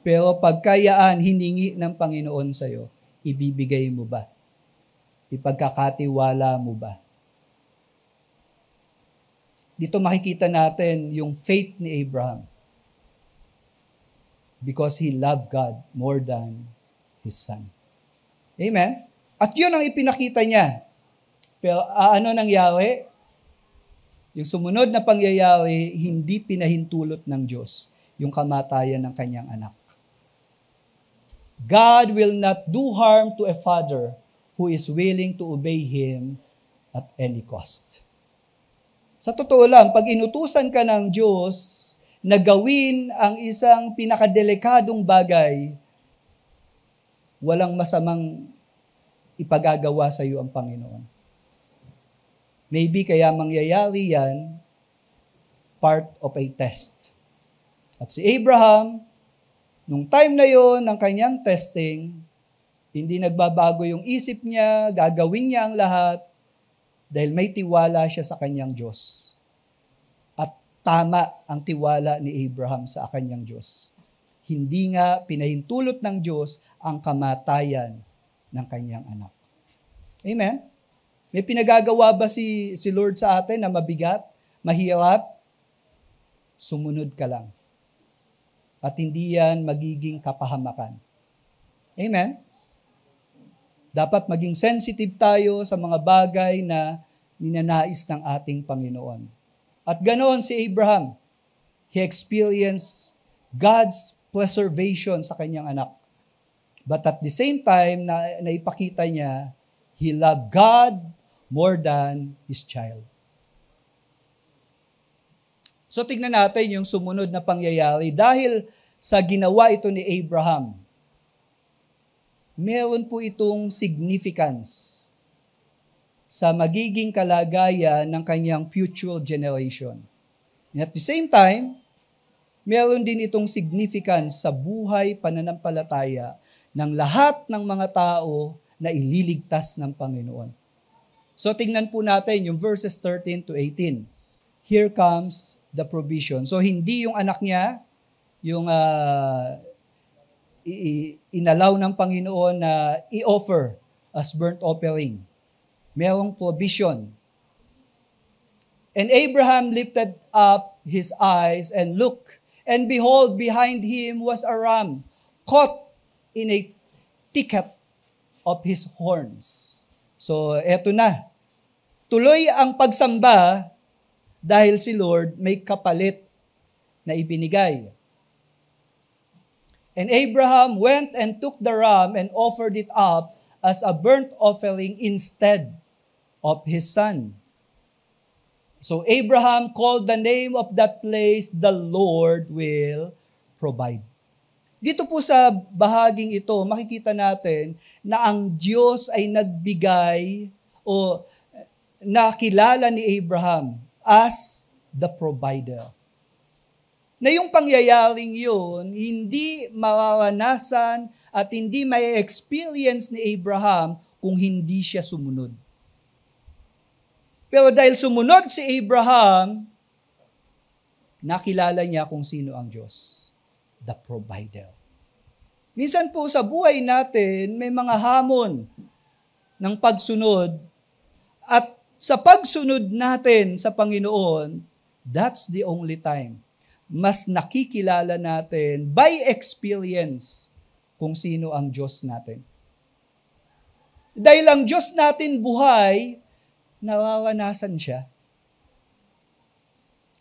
Pero pagkayaan, hiningi ng Panginoon sa'yo, ibibigay mo ba? Ipagkakatiwala mo ba? Dito makikita natin yung faith ni Abraham. Because he loved God more than his son. Amen? At yun ang ipinakita niya. Pero ano nangyari? Yung sumunod na pangyayari, hindi pinahintulot ng Diyos yung kamatayan ng kanyang anak. God will not do harm to a father who is willing to obey Him at any cost. Sa totoo lang, pag inutusan ka ng Diyos na gawin ang isang pinakadelikadong bagay, walang masamang ipagagawa sa iyo ang Panginoon. Maybe kaya mangyayari yan, part of a test. At si Abraham, nung time na yon ng kanyang testing, hindi nagbabago yung isip niya, gagawin niya ang lahat, dahil may tiwala siya sa kanyang Diyos. At tama ang tiwala ni Abraham sa kanyang Diyos. Hindi nga pinahintulot ng Diyos ang kamatayan ng kanyang anak. Amen? May pinagagawa ba si Lord sa atin na mabigat, mahirap? Sumunod ka lang. At hindi yan magiging kapahamakan. Amen? Dapat maging sensitive tayo sa mga bagay na ninanais ng ating Panginoon. At ganoon si Abraham. He experienced God's preservation sa kanyang anak. But at the same time, naipakita niya, he loved God more than his child. So tignan natin yung sumunod na pangyayari. Dahil sa ginawa ito ni Abraham, meron po itong significance sa magiging kalagayan ng kanyang future generation. And at the same time, meron din itong significance sa buhay pananampalataya ng lahat ng mga tao na ililigtas ng Panginoon. So tingnan po natin yung verses 13 to 18. Here comes the provision. So hindi yung anak niya, yung inalaw ng Panginoon na i-offer as burnt offering. Merong provision. And Abraham lifted up his eyes and looked, and behold, behind him was a ram caught in a thicket of his horns. So, eto na. Tuloy ang pagsamba dahil si Lord may kapalit na ibinigay. And Abraham went and took the ram and offered it up as a burnt offering instead of his son. So Abraham called the name of that place, the Lord will provide. Dito po sa bahaging ito, makikita natin na ang Diyos ay nagbigay o nakilala ni Abraham as the provider. Na yung pangyayaring yun, hindi mararanasan at hindi may experience ni Abraham kung hindi siya sumunod. Pero dahil sumunod si Abraham, nakilala niya kung sino ang Diyos, the provider. Minsan po sa buhay natin, may mga hamon ng pagsunod, at sa pagsunod natin sa Panginoon, that's the only time mas nakikilala natin by experience kung sino ang Diyos natin. Dahil ang Diyos natin buhay, nararanasan siya.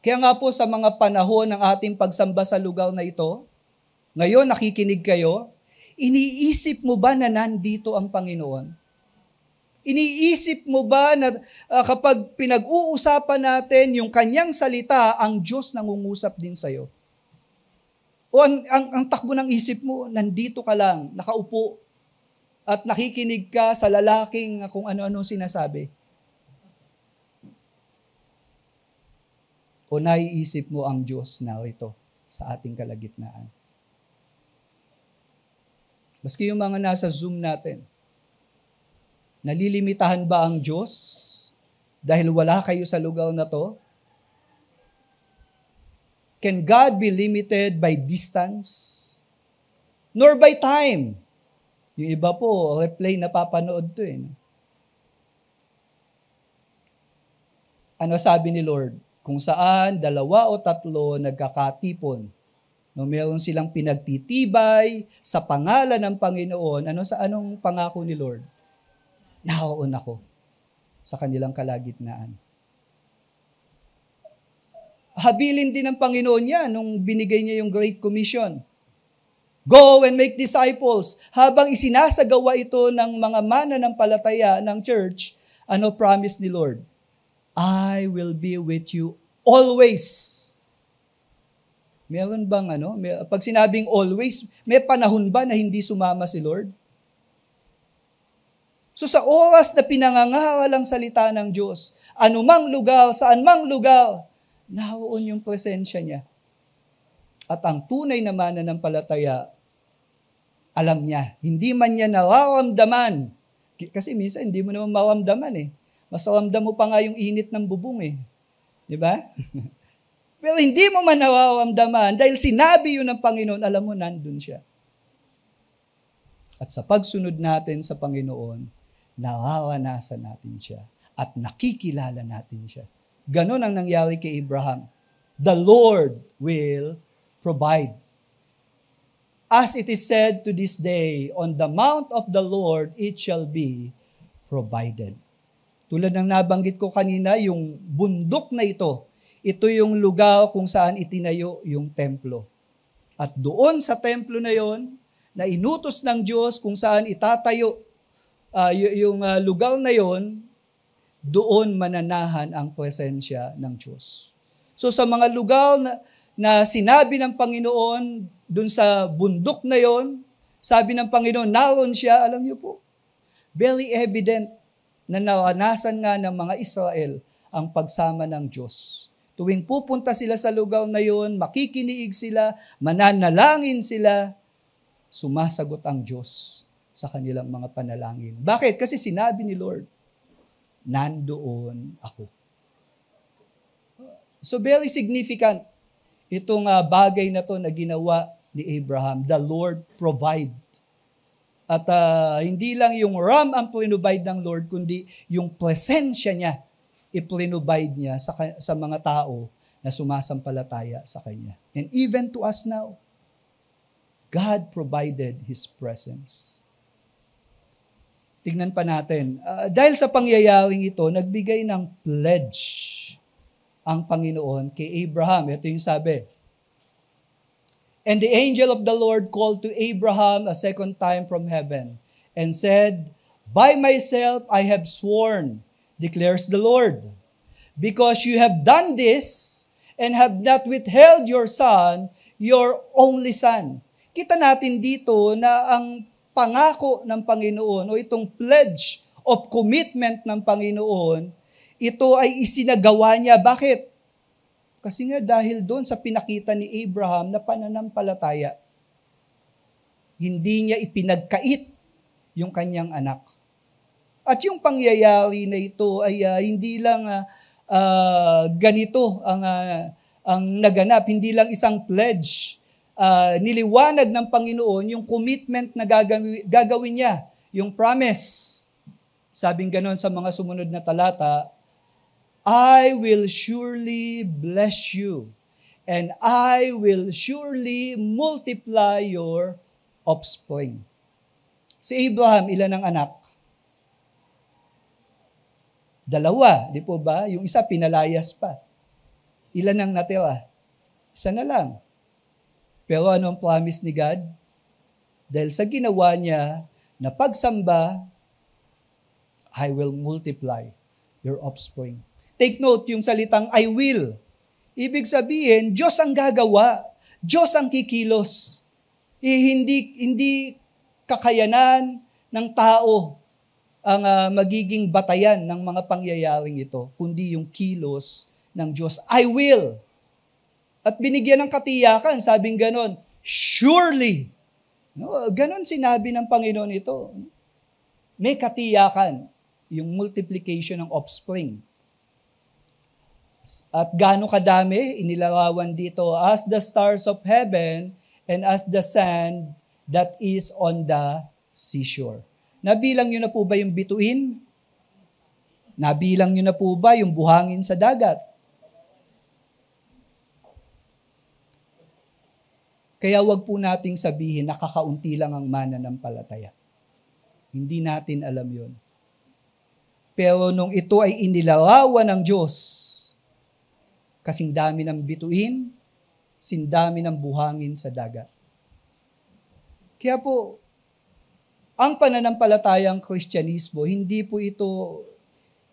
Kaya nga po sa mga panahon ng ating pagsamba sa lugar na ito, ngayon nakikinig kayo, iniisip mo ba na nandito ang Panginoon? Iniisip mo ba na kapag pinag-uusapan natin yung kanyang salita, ang Diyos nangungusap din sa'yo? O ang takbo ng isip mo, nandito ka lang, nakaupo, at nakikinig ka sa lalaking kung ano-ano sinasabi? O naiisip mo ang Diyos narito sa ating kalagitnaan? Maski yung mga nasa Zoom natin, nalilimitahan ba ang Diyos dahil wala kayo sa lugar na to? Can God be limited by distance? Nor by time? Yung iba po, replay na papanood to eh. Ano sabi ni Lord? Kung saan 2 o 3 nagkakatipon, no, meron silang pinagtitibay sa pangalan ng Panginoon, anong pangako ni Lord? Naroon ako sa kanilang kalagitnaan. Habilin din ng Panginoon yan nung binigay niya yung Great Commission. Go and make disciples. Habang isinasagawa ito ng mga mananampalataya ng church, ano promise ni Lord? I will be with you always. Meron bang pag sinabing always, may panahon ba na hindi sumama si Lord? So sa oras na pinangangaral ang salita ng Diyos, anumang lugar, saan mang lugar, naroon yung presensya niya. At ang tunay na mananampalataya, alam niya, hindi man niya nararamdaman. Kasi minsan hindi mo naman maramdaman eh. Mas ramdam mo pa nga yung init ng bubong eh. Di ba? Pero hindi mo man nararamdaman, dahil sinabi yun ng Panginoon, alam mo, nandun siya. At sa pagsunod natin sa Panginoon, nararanasan natin siya at nakikilala natin siya. Ganon ang nangyari kay Abraham. The Lord will provide. As it is said to this day, on the mount of the Lord it shall be provided. Tulad ng nabanggit ko kanina, yung bundok na ito yung lugar kung saan itinayo yung templo. At doon sa templo na yon, na inutos ng Diyos kung saan itatayo yung lugar na yon, doon mananahan ang presensya ng Diyos. So sa mga lugar na sinabi ng Panginoon, doon sa bundok na yon, sabi ng Panginoon, naroon siya, alam niyo po, very evident na naranasan nga ng mga Israel ang pagsama ng Diyos. Tuwing pupunta sila sa lugar na yon, makikiniig sila, mananalangin sila, sumasagot ang Diyos sa kanilang mga panalangin. Bakit? Kasi sinabi ni Lord, nandoon ako. So very significant itong bagay na to na ginawa ni Abraham. The Lord provide. At hindi lang yung ram ang provide ng Lord, kundi yung presensya niya, i-provide niya sa mga tao na sumasampalataya sa Kanya. And even to us now, God provided His presence. Tingnan pa natin. Dahil sa pangyayaring ito, nagbigay ng pledge ang Panginoon kay Abraham. Ito yung sabi. And the angel of the Lord called to Abraham a second time from heaven and said, By myself I have sworn, declares the Lord, because you have done this and have not withheld your son, your only son. Kita natin dito na ang pangako ng Panginoon o itong pledge of commitment ng Panginoon, ito ay isinagawa niya. Bakit? Kasi nga dahil doon sa pinakita ni Abraham na pananampalataya. Hindi niya ipinagkait yung kanyang anak. At yung pangyayari na ito ay hindi lang ganito ang naganap, hindi lang isang pledge. Niliwanag ng Panginoon yung commitment na gagawin niya, yung promise. Sabing ganon sa mga sumunod na talata, I will surely bless you, and I will surely multiply your offspring. Si Abraham, ilan ang anak? 2, di po ba? Yung isa pinalayas pa. Ilan ang natira? 1 na lang. Pero ano ang promise ni God? Dahil sa ginawa niya na pagsamba, I will multiply your offspring. Take note yung salitang I will. Ibig sabihin, Diyos ang gagawa. Diyos ang kikilos. Hindi kakayanan ng tao ang magiging batayan ng mga pangyayaring ito, kundi yung kilos ng Diyos. I will. At binigyan ng katiyakan, sabing ganon, surely. No, ganon sinabi ng Panginoon ito. May katiyakan, yung multiplication ng offspring. At gaano kadami, inilarawan dito, as the stars of heaven and as the sand that is on the seashore. Nabilang nyo na po ba yung bituin? Nabilang nyo na po ba yung buhangin sa dagat? Kaya wag po nating sabihin na kakaunti lang ang mananampalataya. Hindi natin alam yon. Pero nung ito ay inilarawan ng Diyos, kasing dami ng bituin, sindami ng buhangin sa dagat. Kaya po, ang pananampalatayang Kristyanismo, hindi po ito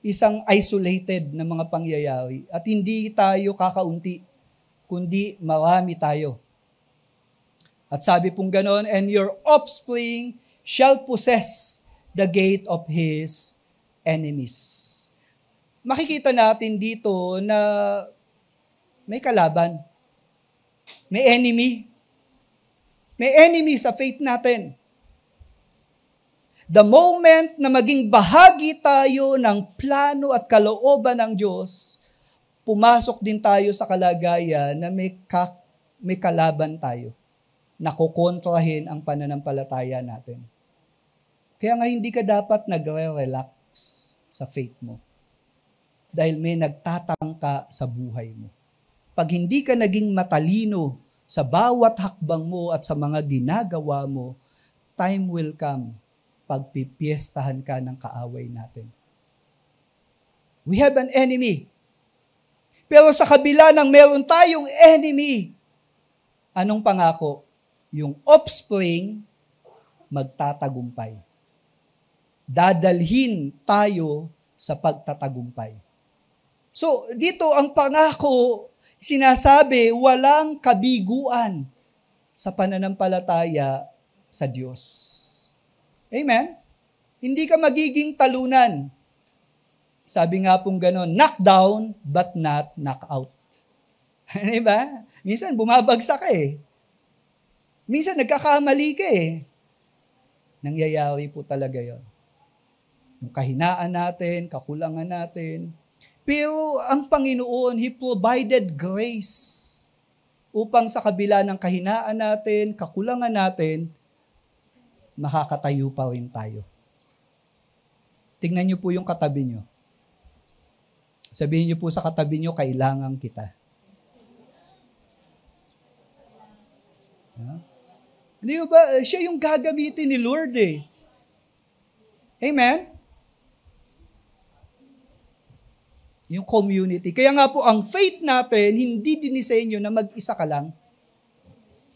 isang isolated na mga pangyayari. At hindi tayo kakaunti, kundi marami tayo. At sabi pong ganon, and your offspring shall possess the gate of his enemies. Makikita natin dito na may kalaban. May enemy. May enemy sa faith natin. The moment na maging bahagi tayo ng plano at kalooban ng Diyos, pumasok din tayo sa kalagayan na may kalaban tayo. Nakokontrahin ang pananampalataya natin. Kaya nga hindi ka dapat nagre-relax sa faith mo. Dahil may nagtatangka sa buhay mo. Pag hindi ka naging matalino sa bawat hakbang mo at sa mga ginagawa mo, time will come pagpipiestahan ka ng kaaway natin. We have an enemy. Pero sa kabila ng meron tayong enemy, anong pangako? Yung offspring magtatagumpay. Dadalhin tayo sa pagtatagumpay. So, dito ang pangako, sinasabi, walang kabiguan sa pananampalataya sa Diyos. Amen? Hindi ka magiging talunan. Sabi nga pong gano'n, knock down but not knock out. Diba? Minsan bumabagsak ka eh. Minsan nagkakamali ka eh. Nangyayari po talaga yon. Yung kahinaan natin, kakulangan natin. Pero ang Panginoon, He provided grace upang sa kabila ng kahinaan natin, kakulangan natin, makakatayo pa rin tayo. Tingnan niyo po yung katabi niyo. Sabihin niyo po sa katabi niyo, kailangan kita. Hindi ba? Siya yung gagamitin ni Lord eh. Amen? Yung community. Kaya nga po, ang faith natin, hindi dinisenyo na mag-isa ka lang.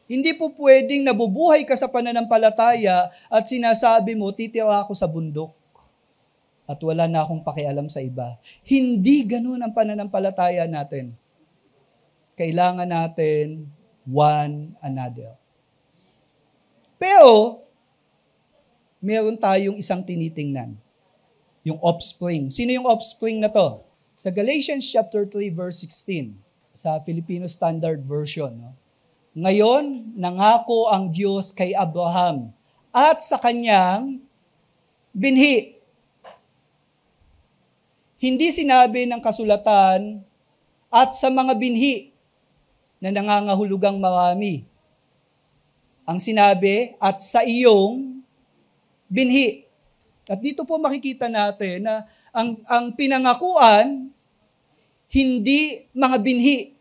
Hindi po pwedeng nabubuhay ka sa pananampalataya at sinasabi mo, titira ako sa bundok at wala na akong pakialam sa iba. Hindi ganun ang pananampalataya natin. Kailangan natin one another. Pero, meron tayong isang tinitingnan. Yung offspring. Sino yung offspring na to? Sa Galatians chapter 3 verse 16, sa Filipino Standard Version, no? Ngayon, nangako ang Diyos kay Abraham at sa kanyang binhi. Hindi sinabi ng kasulatan at sa mga binhi na nangangahulugang marami. Ang sinabi, at sa iyong binhi. At dito po makikita natin na ang pinangakuan, hindi mga binhi,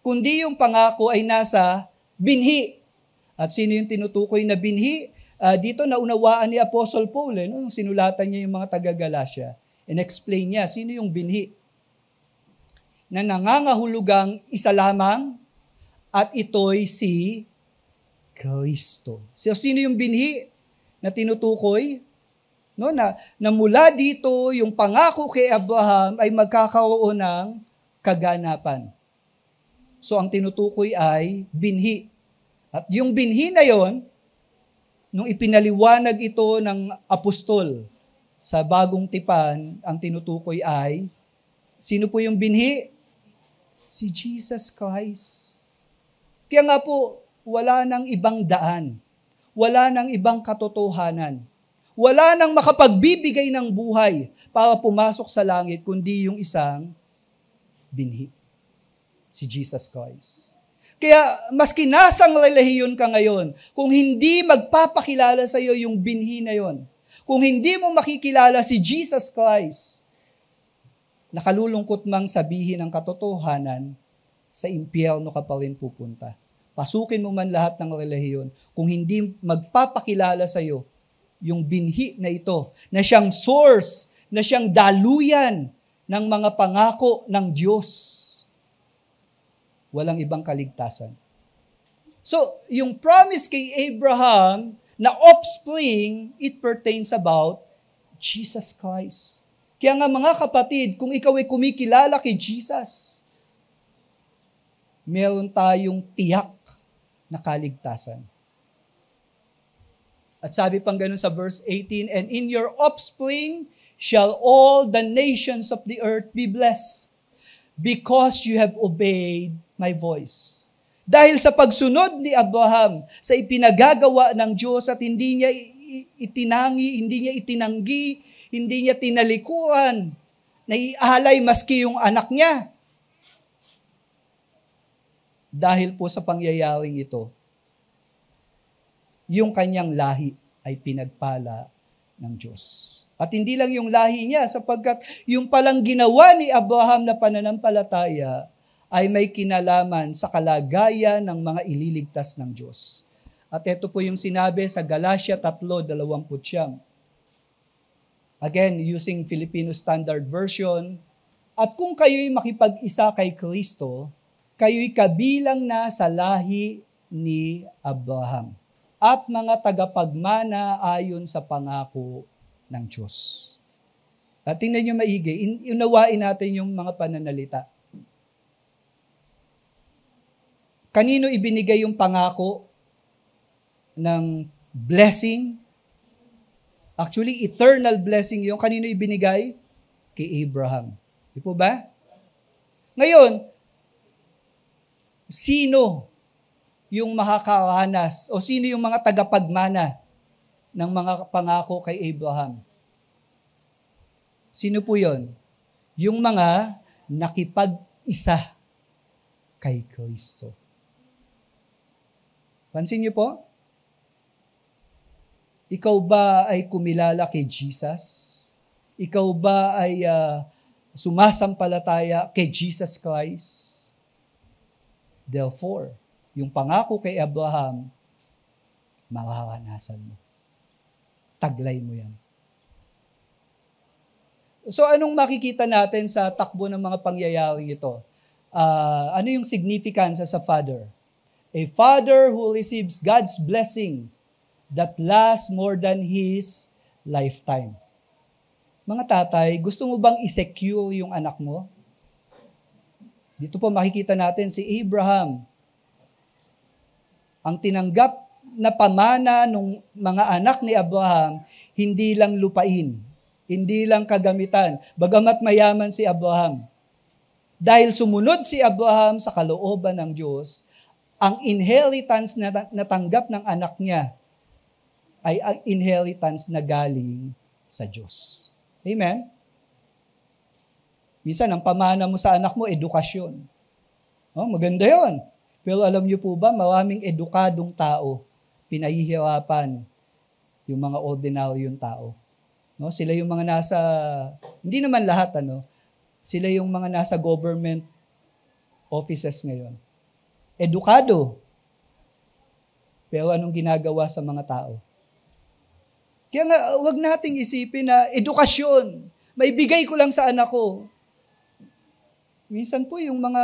kundi yung pangako ay nasa binhi. At sino yung tinutukoy na binhi? Dito naunawaan ni Apostle Paul, nung sinulatan niya yung mga taga-Galatia. In-explain niya, sino yung binhi? Na nangangahulugang isa lamang at ito'y si Kristo. So, sino yung binhi na tinutukoy? No, na mula dito, yung pangako kay Abraham ay magkakaroon ng kaganapan. So, ang tinutukoy ay binhi. At yung binhi na yon, nung ipinaliwanag ito ng apostol sa bagong tipan, ang tinutukoy ay, sino po yung binhi? Si Jesus Christ. Kaya nga po, wala nang ibang daan. Wala nang ibang katotohanan. Wala nang makapagbibigay ng buhay para pumasok sa langit, kundi yung isang binhi. Si Jesus Christ. Kaya maski nasang relihiyon ka ngayon, kung hindi magpapakilala sa iyo yung binhi na yon, kung hindi mo makikilala si Jesus Christ, nakalulungkot mang sabihin ang katotohanan, sa impyerno ka pa rin pupunta. Pasukin mo man lahat ng relihiyon, kung hindi magpapakilala sa iyo yung binhi na ito, na siyang source, na siyang daluyan ng mga pangako ng Diyos, walang ibang kaligtasan. So, yung promise kay Abraham na offspring, it pertains about Jesus Christ. Kaya nga mga kapatid, kung ikaw ay kumikilala kay Jesus, meron tayong tiyak na kaligtasan. At sabi pang ganun sa verse 18, and in your offspring shall all the nations of the earth be blessed, because you have obeyed my voice. Dahil sa pagsunod ni Abraham sa ipinagagawa ng Diyos at hindi niya itinangi, hindi niya itinanggi, hindi niya tinalikuran, naialay maski yung anak niya. Dahil po sa pangyayaring ito, yung kanyang lahi ay pinagpala ng Diyos. At hindi lang yung lahi niya, sapagkat yung palang ginawa ni Abraham na pananampalataya ay may kinalaman sa kalagayan ng mga ililigtas ng Diyos. At ito po yung sinabi sa Galatia 3:29. Again, using Filipino Standard Version, at kung kayo'y makipag-isa kay Kristo, kayo'y kabilang na sa lahi ni Abraham at mga tagapagmana ayon sa pangako ng Diyos. At tingnan nyo maigi, unawain natin yung mga pananalita. Kanino ibinigay yung pangako ng blessing? Actually, eternal blessing yung kanino ibinigay? Kay Abraham. Di po ba? Ngayon, sino yung makakaranas o sino yung mga tagapagmana ng mga pangako kay Abraham? Sino po yon? Yung mga nakipag-isa kay Kristo. Pansin niyo po? Ikaw ba ay kumilala kay Jesus? Ikaw ba ay sumasampalataya kay Jesus Christ? Therefore, yung pangako kay Abraham, mararanasan mo. Taglay mo yan. So anong makikita natin sa takbo ng mga pangyayaring ito? Ano yung significance sa father? A father who receives God's blessing that lasts more than his lifetime. Mga tatay, gusto mo bang i-secure yung anak mo? Dito po makikita natin si Abraham. Ang tinanggap na pamana ng mga anak ni Abraham, hindi lang lupain, hindi lang kagamitan, bagamat mayaman si Abraham. Dahil sumunod si Abraham sa kalooban ng Diyos, ang inheritance na natanggap ng anak niya ay ang inheritance na galing sa Diyos. Amen? Minsan, ang pamana mo sa anak mo, edukasyon. Oh, maganda yon. Pero alam niyo po ba, maraming edukadong tao, pinahihirapan yung mga ordinaryong tao. No? Sila yung mga nasa, hindi naman lahat, sila yung mga nasa government offices ngayon. Edukado. Pero anong ginagawa sa mga tao? Kaya nga, huwag nating isipin na edukasyon, maibigay ko lang sa anak ko. Minsan po yung mga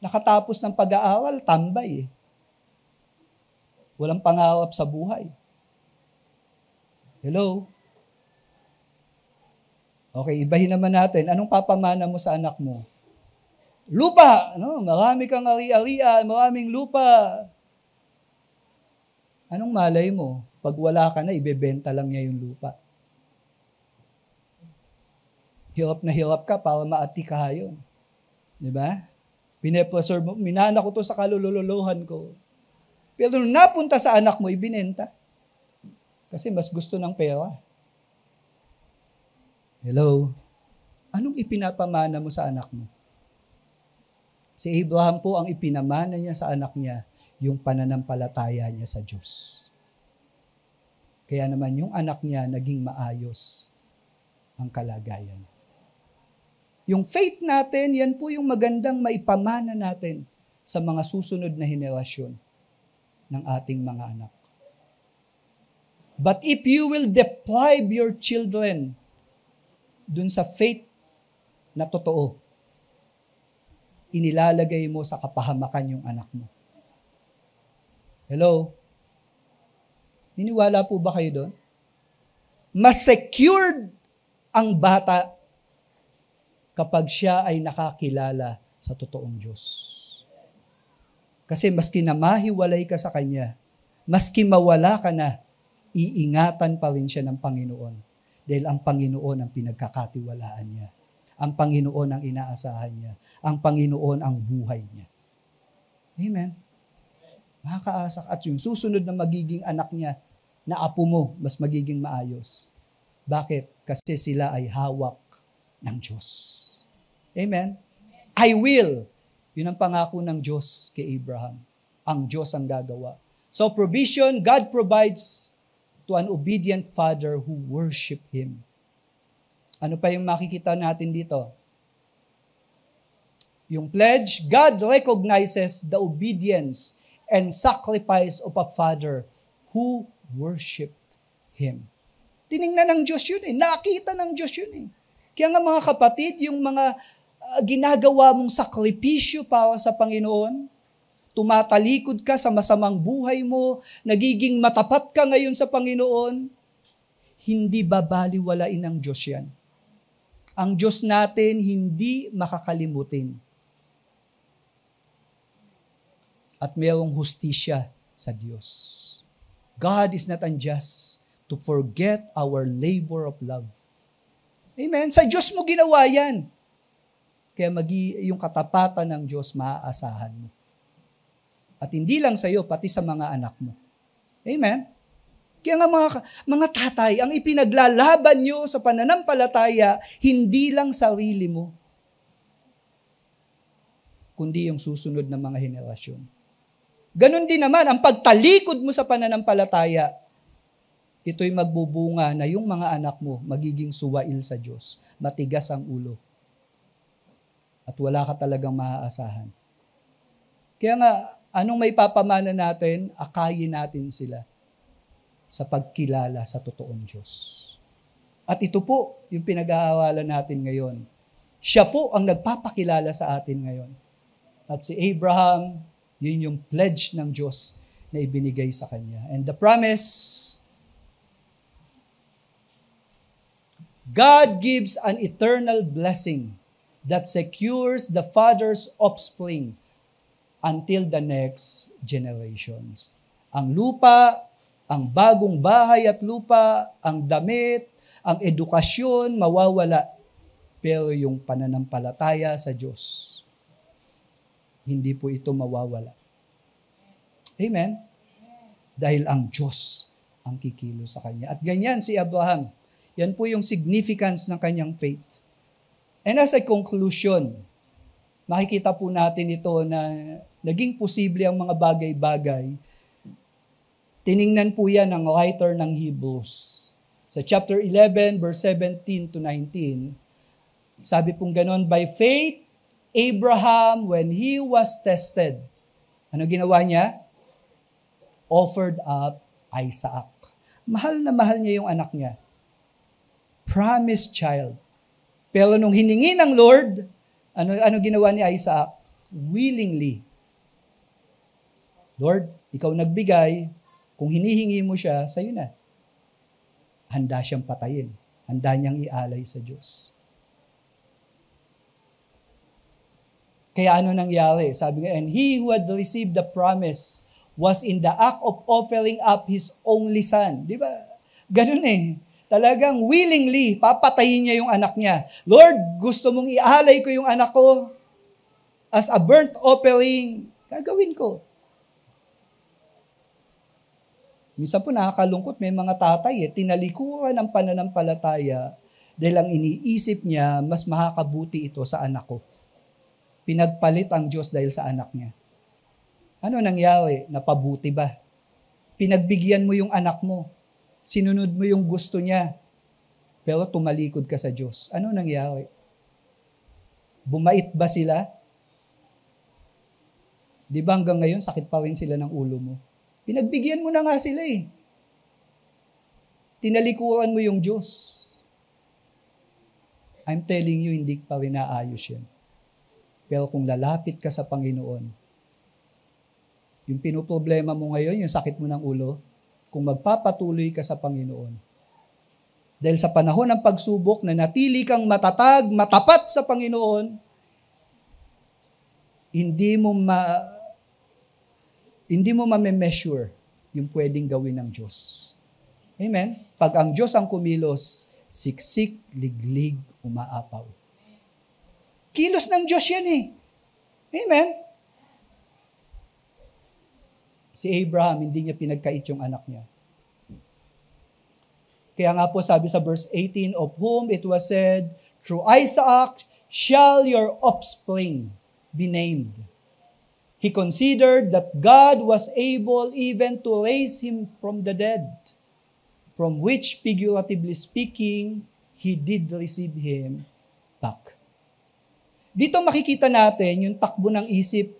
nakatapos ng pag-aaral, tambay. Walang pangarap sa buhay. Hello? Okay, ibahin naman natin. Anong papamana mo sa anak mo? Lupa! Marami kang ari-arian, maraming lupa. Anong malay mo? Pag wala ka na, ibebenta lang niya yung lupa. Hirap na hirap ka para maatikaha yun. Diba? Pine-preserve mo. Minana ko to sa kalululuhan ko. Pero nung napunta sa anak mo, ibinenta. Kasi mas gusto ng pera. Hello? Anong ipinapamana mo sa anak mo? Si Abraham po, ang ipinamana niya sa anak niya, yung pananampalataya niya sa Diyos. Kaya naman yung anak niya naging maayos ang kalagayan. Yung faith natin, yan po yung magandang maipamana natin sa mga susunod na henerasyon ng ating mga anak. But if you will deprive your children dun sa faith na totoo, inilalagay mo sa kapahamakan yung anak mo. Hello? Niniwala po ba kayo doon? Mas secured ang bata kapag siya ay nakakilala sa totoong Diyos. Kasi maski na mahiwalay ka sa Kanya, maski mawala ka na, iingatan pa rin siya ng Panginoon. Dahil ang Panginoon ang pinagkakatiwalaan niya. Ang Panginoon ang inaasahan niya. Ang Panginoon ang buhay niya. Amen? Makakaasa. At yung susunod na magiging anak niya, na apo mo, mas magiging maayos. Bakit? Kasi sila ay hawak ng Diyos. Amen? I will. Yun ang pangako ng Diyos kay Abraham. Ang Diyos ang gagawa. So provision, God provides to an obedient father who worship Him. Ano pa yung makikita natin dito? Yung pledge, God recognizes the obedience and sacrifice of a father who worship Him. Tiningnan ng Diyos yun eh. Nakita ng Diyos yun eh. Kaya nga mga kapatid, yung mga ginagawa mong sakripisyo para sa Panginoon, tumatalikod ka sa masamang buhay mo, nagiging matapat ka ngayon sa Panginoon, hindi babaliwalain ng Diyos yan. Ang Diyos natin hindi makakalimutin. At mayroong hustisya sa Diyos. God is not unjust to forget our labor of love. Amen? Sa Diyos mo ginawa yan. Kaya yung katapatan ng Diyos maaasahan mo. At hindi lang sa iyo, pati sa mga anak mo. Amen? Kaya nga mga tatay, ang ipinaglalaban nyo sa pananampalataya, hindi lang sarili mo, kundi yung susunod na mga henerasyon. Ganon din naman, ang pagtalikod mo sa pananampalataya, ito'y magbubunga na yung mga anak mo magiging suwail sa Diyos. Matigas ang ulo. At wala ka talagang maaasahan. Kaya nga, anong may papamana natin? Akayin natin sila sa pagkilala sa totoong Diyos. At ito po yung pinag-aaralan natin ngayon. Siya po ang nagpapakilala sa atin ngayon. At si Abraham, yun yung pledge ng Diyos na ibinigay sa kanya. And the promise, God gives an eternal blessing that secures the father's offspring until the next generations. Ang lupa, ang bagong bahay at lupa, ang damit, ang edukasyon, mawawala. Pero yung pananampalataya sa Diyos, hindi po ito mawawala. Amen? Dahil ang Diyos ang kikilos sa kanya. At ganyan si Abraham. Yan po yung significance ng kanyang faith. And as a conclusion, makikita po natin ito na naging posible ang mga bagay-bagay. Tiningnan po yan ng writer ng Hebrews. Sa chapter 11, verse 17 to 19, sabi pong ganon, by faith, Abraham, when he was tested, ano ginawa niya? Offered up Isaac. Mahal na mahal niya yung anak niya. Promised child. Pero nung hiningi ng Lord, ano ginawa ni Isaac? Willingly. Lord, ikaw nagbigay, kung hinihingi mo siya, sa'yo na. Handa siyang patayin. Handa niyang ialay sa Diyos. Kaya ano nangyari? Sabi nga, and he who had received the promise was in the act of offering up his only son. Di ba? Ganun eh. Talagang willingly, papatayin niya yung anak niya. Lord, gusto mong ialay ko yung anak ko as a burnt offering. Gagawin ko. Minsan po nakakalungkot, may mga tatay tinalikuran ng pananampalataya dahil ang iniisip niya, mas makakabuti ito sa anak ko. Pinagpalit ang Diyos dahil sa anak niya. Ano nangyari? Napabuti ba? Pinagbigyan mo yung anak mo. Sinunod mo yung gusto niya. Pero tumalikod ka sa Diyos. Ano nangyari? Bumait ba sila? Di ba hanggang ngayon, sakit pa rin sila ng ulo mo? Pinagbigyan mo na nga sila eh. Tinalikuran mo yung Diyos. I'm telling you, hindi pa rin naayos yan. Pero kung lalapit ka sa Panginoon, yung pinoproblema mo ngayon, yung sakit mo ng ulo, kung magpapatuloy ka sa Panginoon. Dahil sa panahon ng pagsubok na natili kang matatag, matapat sa Panginoon, hindi mo ma-measure yung pwedeng gawin ng Diyos. Amen? Pag ang Diyos ang kumilos, siksik, liglig, umaapaw. Kilos ng Diyos yan eh. Amen? Si Abraham, hindi niya pinagkait yung anak niya. Kaya nga po sabi sa verse 18, of whom it was said, through Isaac shall your offspring be named. He considered that God was able even to raise him from the dead, from which, figuratively speaking, he did receive him back. Dito makikita natin yung takbo ng isip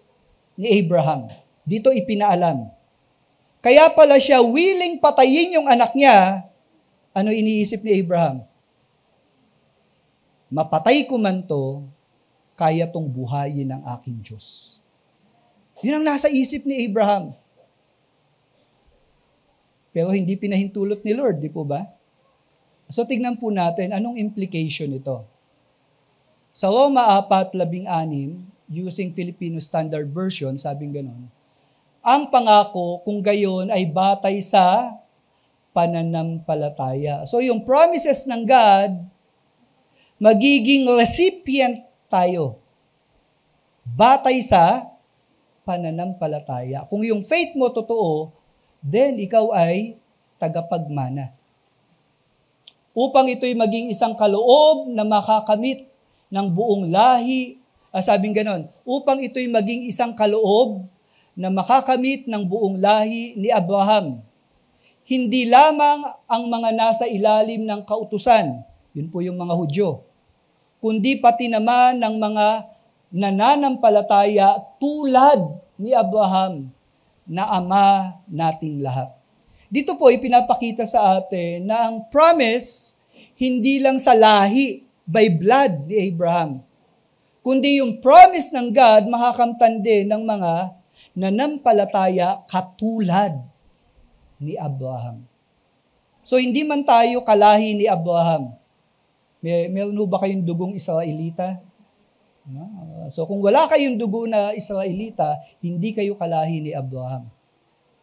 ni Abraham. Dito ipinaalam. Kaya pala siya willing patayin yung anak niya. Ano iniisip ni Abraham? Mapatay ko man to, kaya tong buhayin ng aking Diyos. Yun ang nasa isip ni Abraham. Pero hindi pinahintulot ni Lord, di po ba? So tignan po natin, anong implication ito? Sa Roma 4:16, using Filipino Standard Version, sabing ganon, ang pangako kung gayon ay batay sa pananampalataya. So yung promises ng God, magiging recipient tayo. Batay sa pananampalataya. Kung yung faith mo totoo, then ikaw ay tagapagmana. Upang ito'y maging isang kaloob na makakamit ng buong lahi, sabing ganon, upang ito'y maging isang kaloob na makakamit ng buong lahi ni Abraham. Hindi lamang ang mga nasa ilalim ng kautusan, yun po yung mga Hudyo, kundi pati naman ng mga nananampalataya tulad ni Abraham na ama nating lahat. Dito po ipinapakita sa atin na ang promise hindi lang sa lahi, by blood ni Abraham, kundi yung promise ng God makakamtan din ng mga nanampalataya katulad ni Abraham. So hindi man tayo kalahi ni Abraham. Meron ba kayong dugong Israelita? So kung wala kayong dugo na Israelita, hindi kayo kalahi ni Abraham.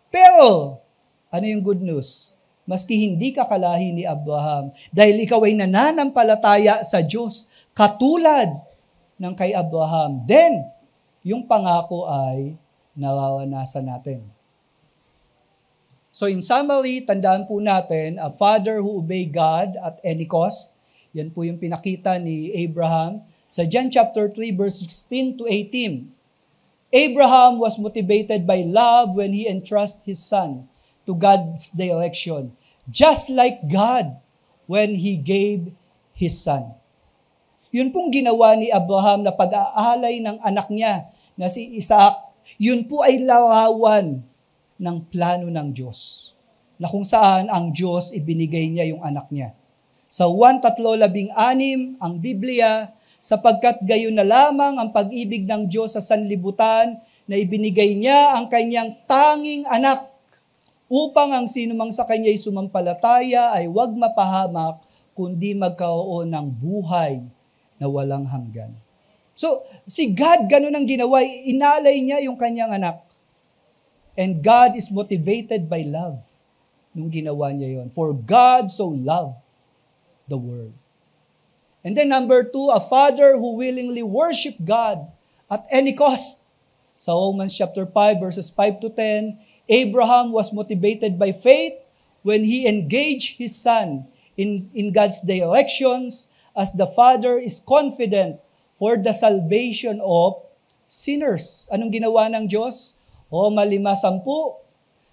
Pero, ano yung good news? Maski hindi ka kalahi ni Abraham, dahil ikaw ay nananampalataya sa Diyos, katulad ng kay Abraham, then, yung pangako ay nararanasan natin. So in summary, tandaan po natin, a father who obey God at any cost. Yan po yung pinakita ni Abraham sa John chapter 3 verse 16 to 18. Abraham was motivated by love when he entrusted his son to God's direction, just like God when he gave his son. Yun pong ginawa ni Abraham na pag-aalay ng anak niya na si Isaac, yun po ay larawan ng plano ng Diyos, na kung saan ang Diyos ibinigay niya yung anak niya. Sa 1:3:16, ang Biblia, sapagkat gayon na lamang ang pag-ibig ng Diyos sa sanlibutan na ibinigay niya ang kanyang tanging anak upang ang sinumang sa kanya'y sumampalataya ay huwag mapahamak kundi magkaroon ng buhay na walang hanggan. So, si God, ganun ang ginawa, inalay niya yung kanyang anak. And God is motivated by love nung ginawa niya yon. For God so loved the world. And then number 2, a father who willingly worship God at any cost. Sa Romans chapter 5 verses 5 to 10, Abraham was motivated by faith when he engaged his son in God's directions, as the father is confident for the salvation of sinners. Anong ginawa ng Diyos? Roma 5:10,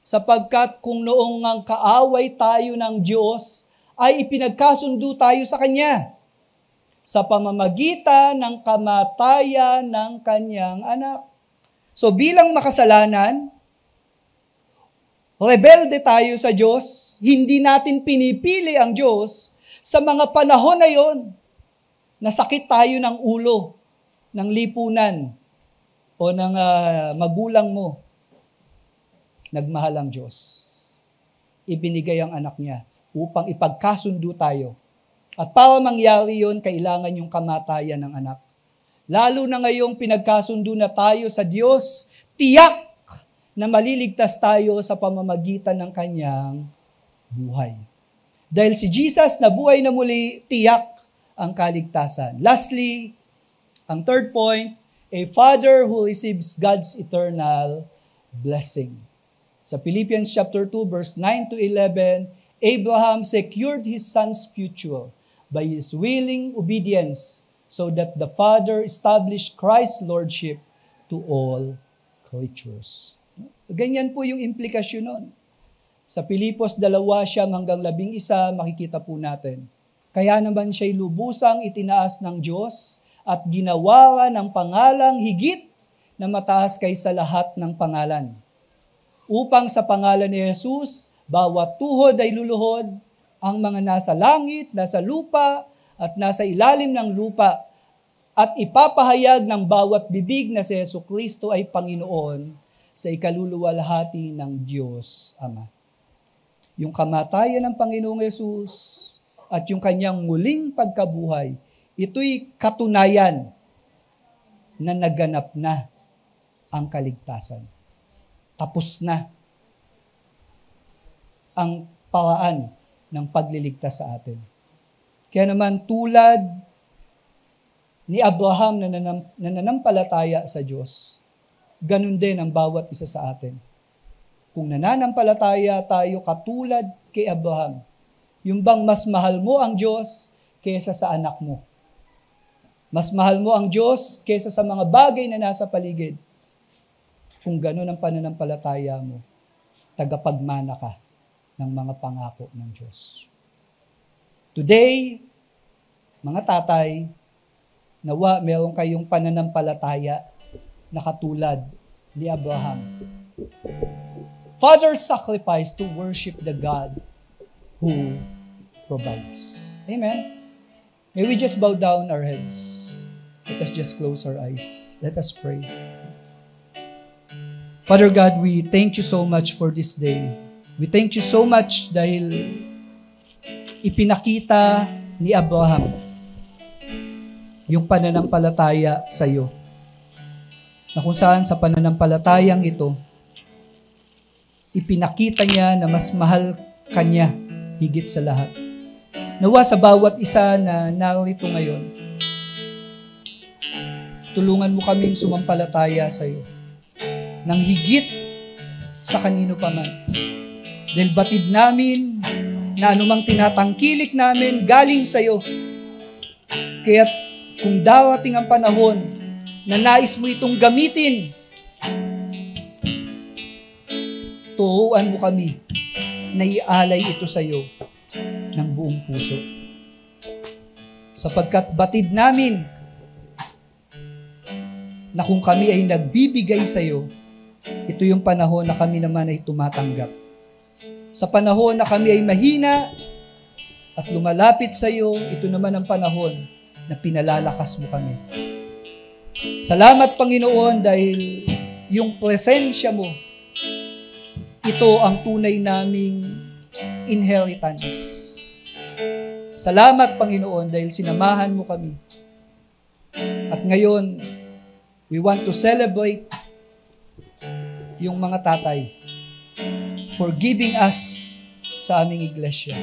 sapagkat kung noong ang kaaway tayo ng Diyos, ay ipinagkasundo tayo sa Kanya sa pamamagitan ng kamatayan ng Kanyang anak. So bilang makasalanan, rebelde tayo sa Diyos, hindi natin pinipili ang Diyos. Sa mga panahon na yon, nasakit tayo ng ulo, ng lipunan, o ng magulang mo, nagmahal ang Diyos. Ibinigay ang anak niya upang ipagkasundo tayo. At para mangyari yon, kailangan yung kamatayan ng anak. Lalo na ngayong pinagkasundo na tayo sa Diyos, tiyak na maliligtas tayo sa pamamagitan ng kanyang buhay. Dahil si Jesus na buhay na muli, tiyak ang kaligtasan. Lastly, ang third point, a father who receives God's eternal blessing. Sa Philippians chapter 2 verse 9 to 11, Abraham secured his son's future by his willing obedience so that the Father established Christ's lordship to all creatures. Ganyan po yung implikasyon nun. Sa Pilipos 2:9-11, makikita po natin. Kaya naman siya'y lubusang itinaas ng Diyos at ginawa ng pangalang higit na mataas kaysa lahat ng pangalan. Upang sa pangalan ni Jesus, bawat tuhod ay luluhod, ang mga nasa langit, nasa lupa, at nasa ilalim ng lupa, at ipapahayag ng bawat bibig na si Jesucristo ay Panginoon sa ikaluluwalhati ng Diyos Ama. Yung kamatayan ng Panginoong Jesus at yung kanyang muling pagkabuhay, ito'y katunayan na naganap na ang kaligtasan. Tapos na ang paraan ng pagliligtas sa atin. Kaya naman tulad ni Abraham na nananampalataya sa Diyos, ganun din ang bawat isa sa atin. Kung nananampalataya tayo katulad kay Abraham, yung bang mas mahal mo ang Diyos kaysa sa anak mo. Mas mahal mo ang Diyos kaysa sa mga bagay na nasa paligid. Kung ganun ang pananampalataya mo, tagapagmana ka ng mga pangako ng Diyos. Today, mga tatay, nawa meron kayong pananampalataya na katulad ni Abraham. Father sacrificed to worship the God who provides. Amen? May we just bow down our heads. Let us just close our eyes. Let us pray. Father God, we thank you so much for this day. We thank you so much dahil ipinakita ni Abraham yung pananampalataya sa iyo. Na kung saan sa pananampalatayang ito, ipinakita niya na mas mahal kanya higit sa lahat. Nawa sa bawat isa na narito ngayon, tulungan mo kaming sumampalataya sa iyo nang higit sa kanino pa man. Dahil batid namin na anumang tinatangkilik namin galing sa iyo. Kaya kung darating ang panahon na nais mo itong gamitin, turuan mo kami na ialay ito sa iyo ng buong puso. Sapagkat batid namin na kung kami ay nagbibigay sa iyo, ito yung panahon na kami naman ay tumatanggap. Sa panahon na kami ay mahina at lumalapit sa iyo, ito naman ang panahon na pinalalakas mo kami. Salamat, Panginoon, dahil yung presensya mo, ito ang tunay naming inheritance. Salamat, Panginoon, dahil sinamahan mo kami. At ngayon, we want to celebrate yung mga tatay for giving us sa aming iglesia.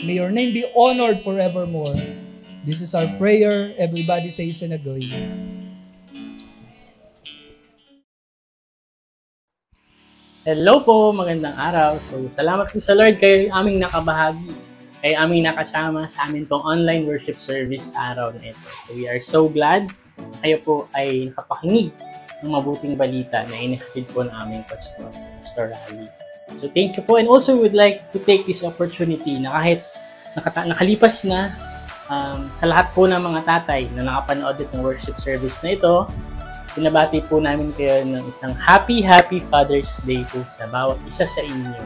May your name be honored forevermore. This is our prayer. Everybody says and agree. Hello po, magandang araw. So, salamat po sa Lord kayo aming nakabahagi, kayo aming nakasama sa amin pong online worship service sa araw na ito. So, we are so glad kayo po ay nakapakinig ng mabuting balita na inihatid po ng aming Pastor Ali. So, thank you po. And also, would like to take this opportunity na kahit nakalipas na sa lahat po ng mga tatay na nakapanood ng worship service na ito, pinabati po namin kayo ng isang happy Father's Day po sa bawat isa sa inyo.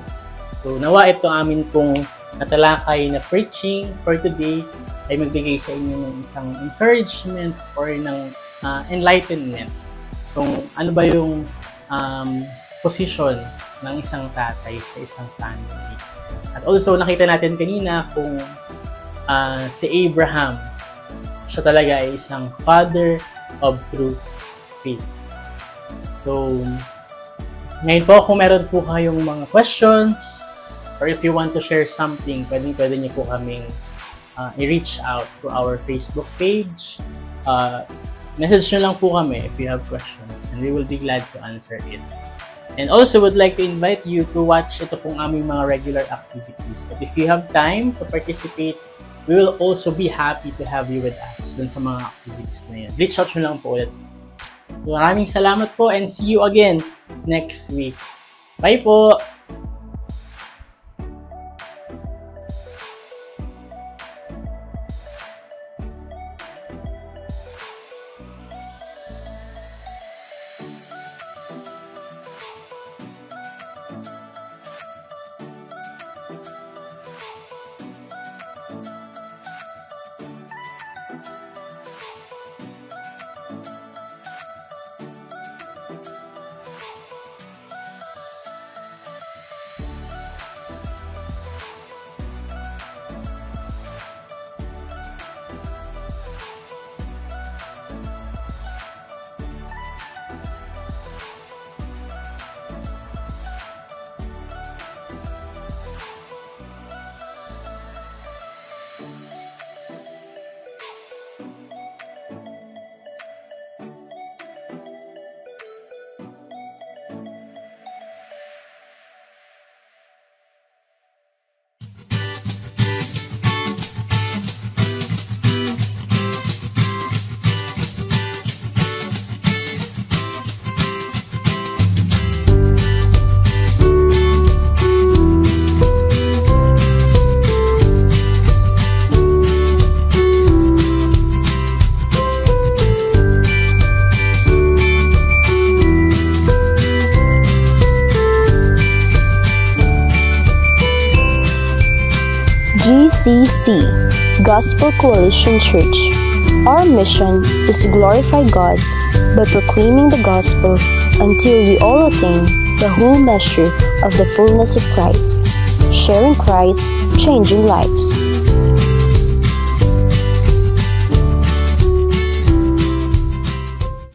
So, nawa ito amin pong natalakay na preaching for today ay magbigay sa inyo ng isang encouragement or ng enlightenment kung ano ba yung position ng isang tatay sa isang family. At also, nakita natin kanina kung si Abraham, siya talaga ay isang father of true faith. So, ngayon po, kung meron po kayong mga questions or if you want to share something, pwede niyo po kaming i-reach out to our Facebook page. Message nyo lang po kami if you have questions and we will be glad to answer it. And also would like to invite you to watch ito pong aming mga regular activities. But if you have time to participate, we will also be happy to have you with us dun sa mga activities na yan. Reach out nyo lang po ulit. So maraming salamat po and see you again next week. Bye po! GCC, Gospel Coalition Church. Our mission is to glorify God by proclaiming the gospel until we all attain the whole measure of the fullness of Christ, sharing Christ, changing lives.